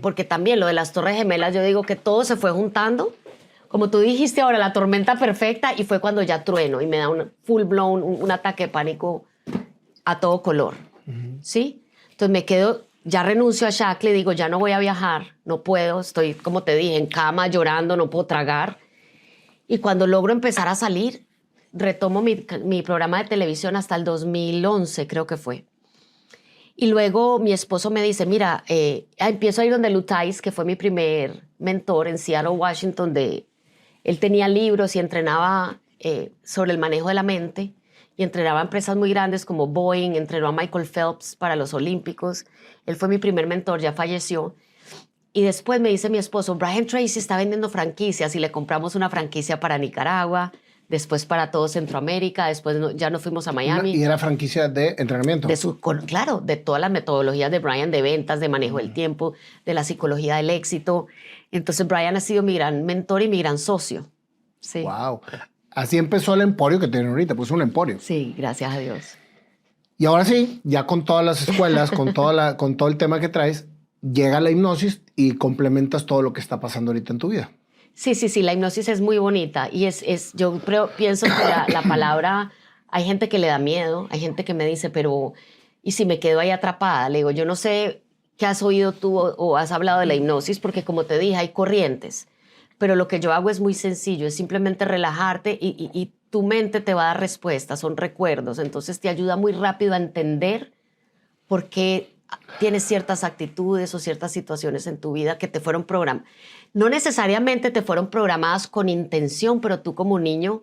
Porque también lo de las Torres Gemelas, yo digo que todo se fue juntando. Como tú dijiste ahora, la tormenta perfecta, y fue cuando ya trueno y me da un full blown, un ataque de pánico a todo color. ¿Sí? Entonces me quedo, ya renuncio a Shaklee, digo, ya no voy a viajar, no puedo, estoy, como te dije, en cama, llorando, no puedo tragar. Y cuando logro empezar a salir, retomo mi programa de televisión hasta el 2011, creo que fue. Y luego mi esposo me dice, mira, empiezo a ir donde Lou Tice, que fue mi primer mentor en Seattle, Washington, él tenía libros y entrenaba sobre el manejo de la mente, y entrenaba a empresas muy grandes como Boeing, entrenó a Michael Phelps para los Olímpicos. Él fue mi primer mentor, ya falleció. Y después me dice mi esposo, Brian Tracy está vendiendo franquicias, y le compramos una franquicia para Nicaragua, después para todo Centroamérica, después ya nos fuimos a Miami. ¿Y era franquicia de entrenamiento? Claro, de todas las metodologías de Brian, de ventas, de manejo del tiempo, de la psicología del éxito. Entonces Brian ha sido mi gran mentor y mi gran socio. Sí. Wow. Así empezó el emporio que tienen ahorita, pues un emporio. Sí, gracias a Dios. Y ahora sí, ya con todas las escuelas, con todo el tema que traes, llega la hipnosis y complementas todo lo que está pasando ahorita en tu vida. Sí, la hipnosis es muy bonita, y yo pienso que la palabra, hay gente que le da miedo, hay gente que me dice, pero ¿y si me quedo ahí atrapada? Le digo, yo no sé qué has oído tú o has hablado de la hipnosis, porque como te dije, hay corrientes, pero lo que yo hago es muy sencillo, es simplemente relajarte y tu mente te va a dar respuestas, son recuerdos, entonces te ayuda muy rápido a entender por qué tienes ciertas actitudes o ciertas situaciones en tu vida que te fueron programadas. No necesariamente te fueron programadas con intención, pero tú como niño,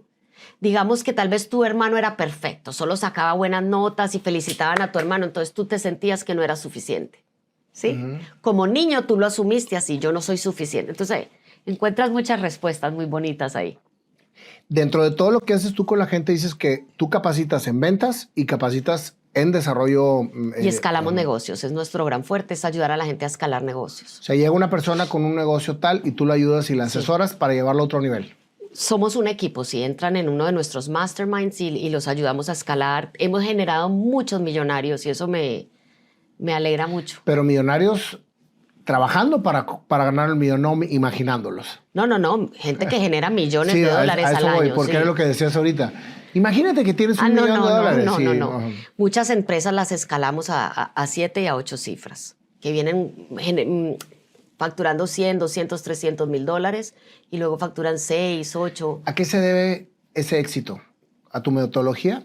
digamos que tal vez tu hermano era perfecto, solo sacaba buenas notas y felicitaban a tu hermano, entonces tú te sentías que no era suficiente. ¿Sí? Como niño tú lo asumiste así, yo no soy suficiente. Entonces encuentras muchas respuestas muy bonitas ahí. Dentro de todo lo que haces tú con la gente, dices que tú capacitas en ventas y capacitas en desarrollo. Y escalamos negocios. Es nuestro gran fuerte, es ayudar a la gente a escalar negocios. O sea, llega una persona con un negocio tal y tú la ayudas y la asesoras para llevarlo a otro nivel. Somos un equipo, sí, entran en uno de nuestros masterminds y los ayudamos a escalar. Hemos generado muchos millonarios y eso me alegra mucho. Pero millonarios trabajando para ganar el millón, no imaginándolos. No, gente que genera millones de dólares a eso al voy, año. Porque sí. es lo que decías ahorita. Imagínate que tienes un millón de dólares. No. Muchas empresas las escalamos a 7 y a 8 cifras, que vienen facturando 100, 200, 300 mil dólares y luego facturan 6, 8. ¿A qué se debe ese éxito? ¿A tu metodología?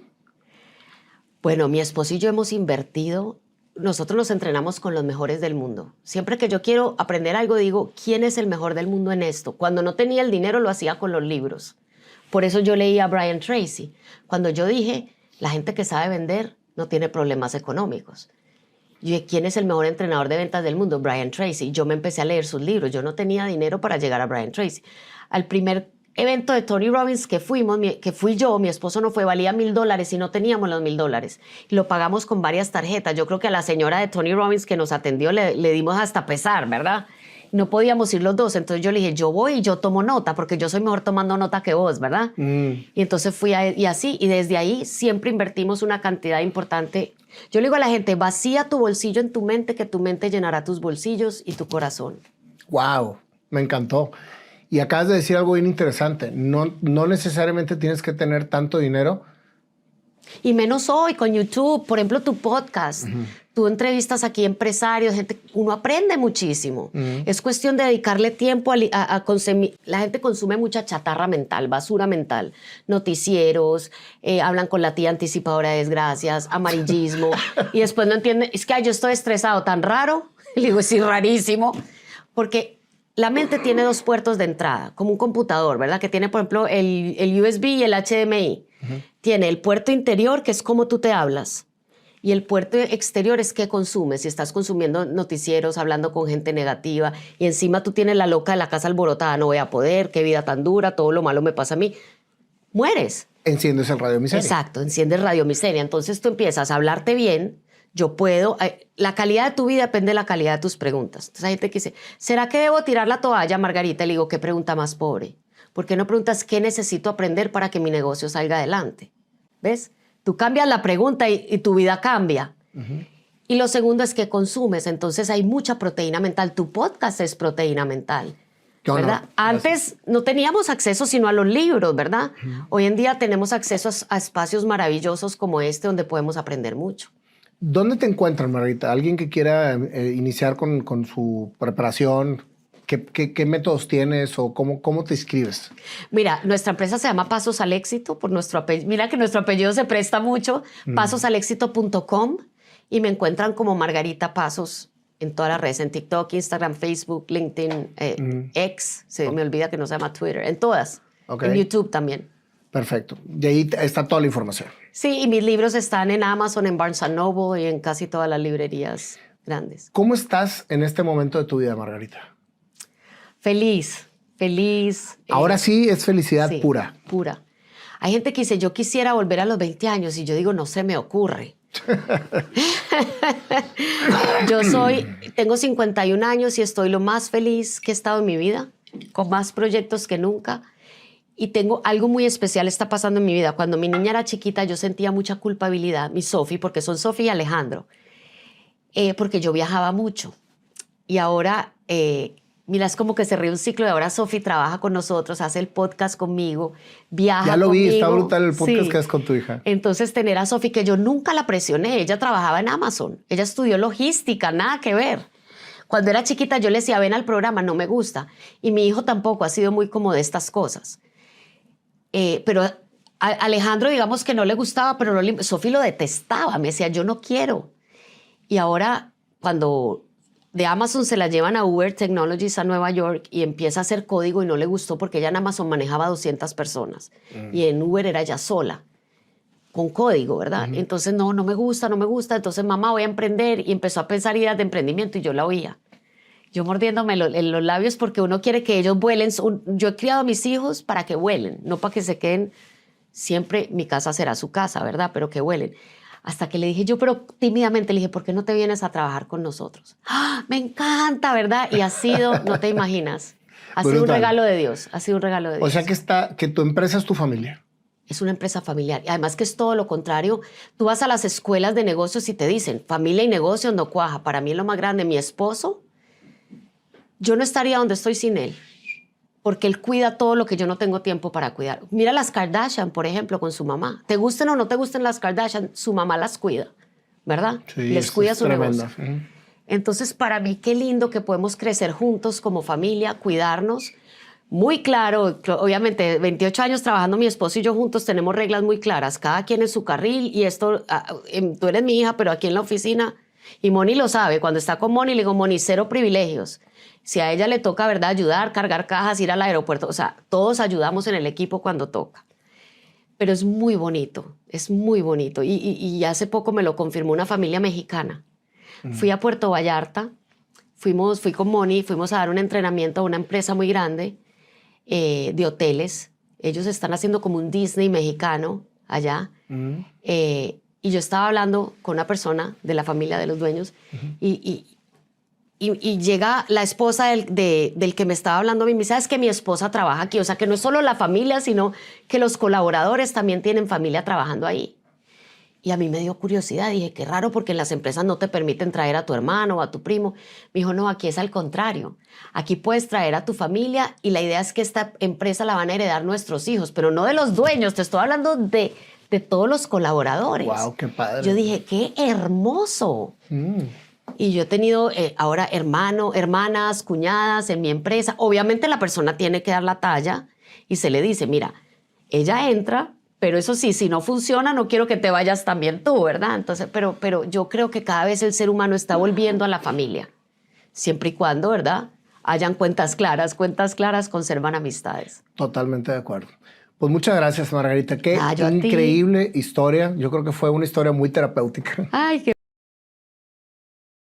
Bueno, mi esposo y yo hemos invertido. Nosotros nos entrenamos con los mejores del mundo. Siempre que yo quiero aprender algo, digo, ¿quién es el mejor del mundo en esto? Cuando no tenía el dinero, lo hacía con los libros. Por eso yo leía a Brian Tracy. Cuando yo dije, la gente que sabe vender no tiene problemas económicos. Yo dije, ¿quién es el mejor entrenador de ventas del mundo? Brian Tracy. Yo me empecé a leer sus libros. Yo no tenía dinero para llegar a Brian Tracy. Al primer evento de Tony Robbins que fui yo, mi esposo no fue, valía $1,000 y no teníamos los $1,000. Y lo pagamos con varias tarjetas. Yo creo que a la señora de Tony Robbins que nos atendió le dimos hasta pesar, ¿verdad? No podíamos ir los dos, entonces yo le dije, yo voy y yo tomo nota, porque yo soy mejor tomando nota que vos, ¿verdad? Y entonces y así, y desde ahí siempre invertimos una cantidad importante. Yo le digo a la gente, vacía tu bolsillo en tu mente, que tu mente llenará tus bolsillos y tu corazón. Wow, me encantó. Y acabas de decir algo bien interesante. No necesariamente tienes que tener tanto dinero. Y menos hoy con YouTube, por ejemplo, tu podcast. Tú entrevistas aquí empresarios, gente, uno aprende muchísimo. Es cuestión de dedicarle tiempo a consumir. La gente consume mucha chatarra mental, basura mental, noticieros, hablan con la tía anticipadora de desgracias, amarillismo, y después no entienden, es que yo estoy estresado, tan raro. Le digo, sí, rarísimo, porque la mente tiene 2 puertos de entrada, como un computador, ¿verdad? Que tiene, por ejemplo, el USB y el HDMI. Tiene el puerto interior, que es cómo tú te hablas, y el puerto exterior es qué consumes. Si estás consumiendo noticieros, hablando con gente negativa, y encima tú tienes la loca de la casa alborotada, no voy a poder, qué vida tan dura, todo lo malo me pasa a mí, mueres. Enciendes el radio miseria. Exacto, enciendes radio miseria. Entonces tú empiezas a hablarte bien. Yo puedo, la calidad de tu vida depende de la calidad de tus preguntas. Entonces hay gente que dice, ¿será que debo tirar la toalla, Margarita? Le digo, ¿qué pregunta más pobre? ¿Por qué no preguntas qué necesito aprender para que mi negocio salga adelante? ¿Ves? Tú cambias la pregunta y tu vida cambia. Y lo segundo es que consumes. Entonces hay mucha proteína mental. Tu podcast es proteína mental, ¿verdad? No, Antes no teníamos acceso sino a los libros, ¿verdad? Hoy en día tenemos acceso a espacios maravillosos como este donde podemos aprender mucho. ¿Dónde te encuentran, Margarita? Alguien que quiera iniciar con su preparación, ¿qué métodos tienes o cómo te inscribes? Mira, nuestra empresa se llama Pasos al Éxito por nuestro apellido. Mira que nuestro apellido se presta mucho. Pasosalexito.com, y me encuentran como Margarita Pasos en todas las redes, en TikTok, Instagram, Facebook, LinkedIn, X, se me olvida que no se llama Twitter, en todas. Okay. En YouTube también. Perfecto. Y ahí está toda la información. Sí, y mis libros están en Amazon, en Barnes & Noble y en casi todas las librerías grandes. ¿Cómo estás en este momento de tu vida, Margarita? Feliz, feliz. Ahora sí es felicidad sí, pura. Pura. Hay gente que dice, yo quisiera volver a los 20 años y yo digo, no se me ocurre. Tengo 51 años y estoy lo más feliz que he estado en mi vida, con más proyectos que nunca. Y tengo algo muy especial está pasando en mi vida. Cuando mi niña era chiquita, yo sentía mucha culpabilidad, mi Sofi, porque son Sofi y Alejandro, porque yo viajaba mucho. Y ahora, mira, es como que se ríe un ciclo de ahora Sofi trabaja con nosotros, hace el podcast conmigo, viaja Ya lo conmigo. vi, está brutal el podcast sí. que haces con tu hija. Entonces, tener a Sofi, que yo nunca la presioné, ella trabajaba en Amazon, ella estudió logística, nada que ver. Cuando era chiquita yo le decía, ven al programa, no me gusta. Y mi hijo tampoco ha sido muy como de estas cosas. Pero a Alejandro, digamos que no le gustaba, pero Sofi lo detestaba, me decía, yo no quiero. Y ahora, cuando de Amazon se la llevan a Uber Technologies a Nueva York y empieza a hacer código y no le gustó porque ella en Amazon manejaba 200 personas y en Uber era ella sola, con código, ¿verdad? Entonces, no me gusta. Entonces, mamá, voy a emprender. Y empezó a pensar ideas de emprendimiento y yo la oía. Yo mordiéndome en los labios porque uno quiere que ellos vuelen. Yo he criado a mis hijos para que vuelen, no para que se queden. Siempre mi casa será su casa, ¿verdad? Pero que vuelen. Hasta que le dije yo, pero tímidamente le dije, ¿por qué no te vienes a trabajar con nosotros? ¡Ah, me encanta, ¿verdad? Y ha sido, no te imaginas, ha sido un regalo de Dios. Ha sido un regalo de Dios. O sea que tu empresa es tu familia. Es una empresa familiar. Y además que es todo lo contrario. Tú vas a las escuelas de negocios y te dicen, familia y negocios no cuaja. Para mí es lo más grande. Mi esposo, yo no estaría donde estoy sin él, porque él cuida todo lo que yo no tengo tiempo para cuidar. Mira las Kardashian, por ejemplo, con su mamá. Te gusten o no te gusten las Kardashian, su mamá las cuida, ¿verdad? Sí, les cuida su tremenda. negocio. Entonces, para mí, qué lindo que podemos crecer juntos como familia, cuidarnos. Muy claro, obviamente, 28 años trabajando mi esposo y yo juntos tenemos reglas muy claras, cada quien en su carril, y esto, tú eres mi hija, pero aquí en la oficina, y Moni lo sabe, cuando está con Moni le digo, Moni, 0 privilegios. Si a ella le toca, ¿verdad?, ayudar, cargar cajas, ir al aeropuerto, o sea, todos ayudamos en el equipo cuando toca. Pero es muy bonito, es muy bonito. Y hace poco me lo confirmó una familia mexicana. Fui a Puerto Vallarta, fui con Moni, fuimos a dar un entrenamiento a una empresa muy grande. de hoteles. Ellos están haciendo como un Disney mexicano allá. Y yo estaba hablando con una persona de la familia de los dueños y llega la esposa del que me estaba hablando a mí y me dice, ¿sabes que mi esposa trabaja aquí? O sea, que no es solo la familia, sino que los colaboradores también tienen familia trabajando ahí. Y a mí me dio curiosidad. Dije, qué raro, porque en las empresas no te permiten traer a tu hermano o a tu primo. Me dijo, no, aquí es al contrario. Aquí puedes traer a tu familia y la idea es que esta empresa la van a heredar nuestros hijos, pero no de los dueños. Te estoy hablando de todos los colaboradores. ¡Wow, qué padre! Yo dije, qué hermoso. Y yo he tenido ahora hermanas, cuñadas en mi empresa. Obviamente la persona tiene que dar la talla y se le dice, mira, ella entra, pero eso sí, si no funciona, no quiero que te vayas también tú, ¿verdad? Entonces, pero yo creo que cada vez el ser humano está volviendo a la familia, siempre y cuando, ¿verdad?, hayan cuentas claras conservan amistades. Totalmente de acuerdo. Pues muchas gracias, Margarita. Qué Yo a ti. increíble historia. Yo creo que fue una historia muy terapéutica. Ay, qué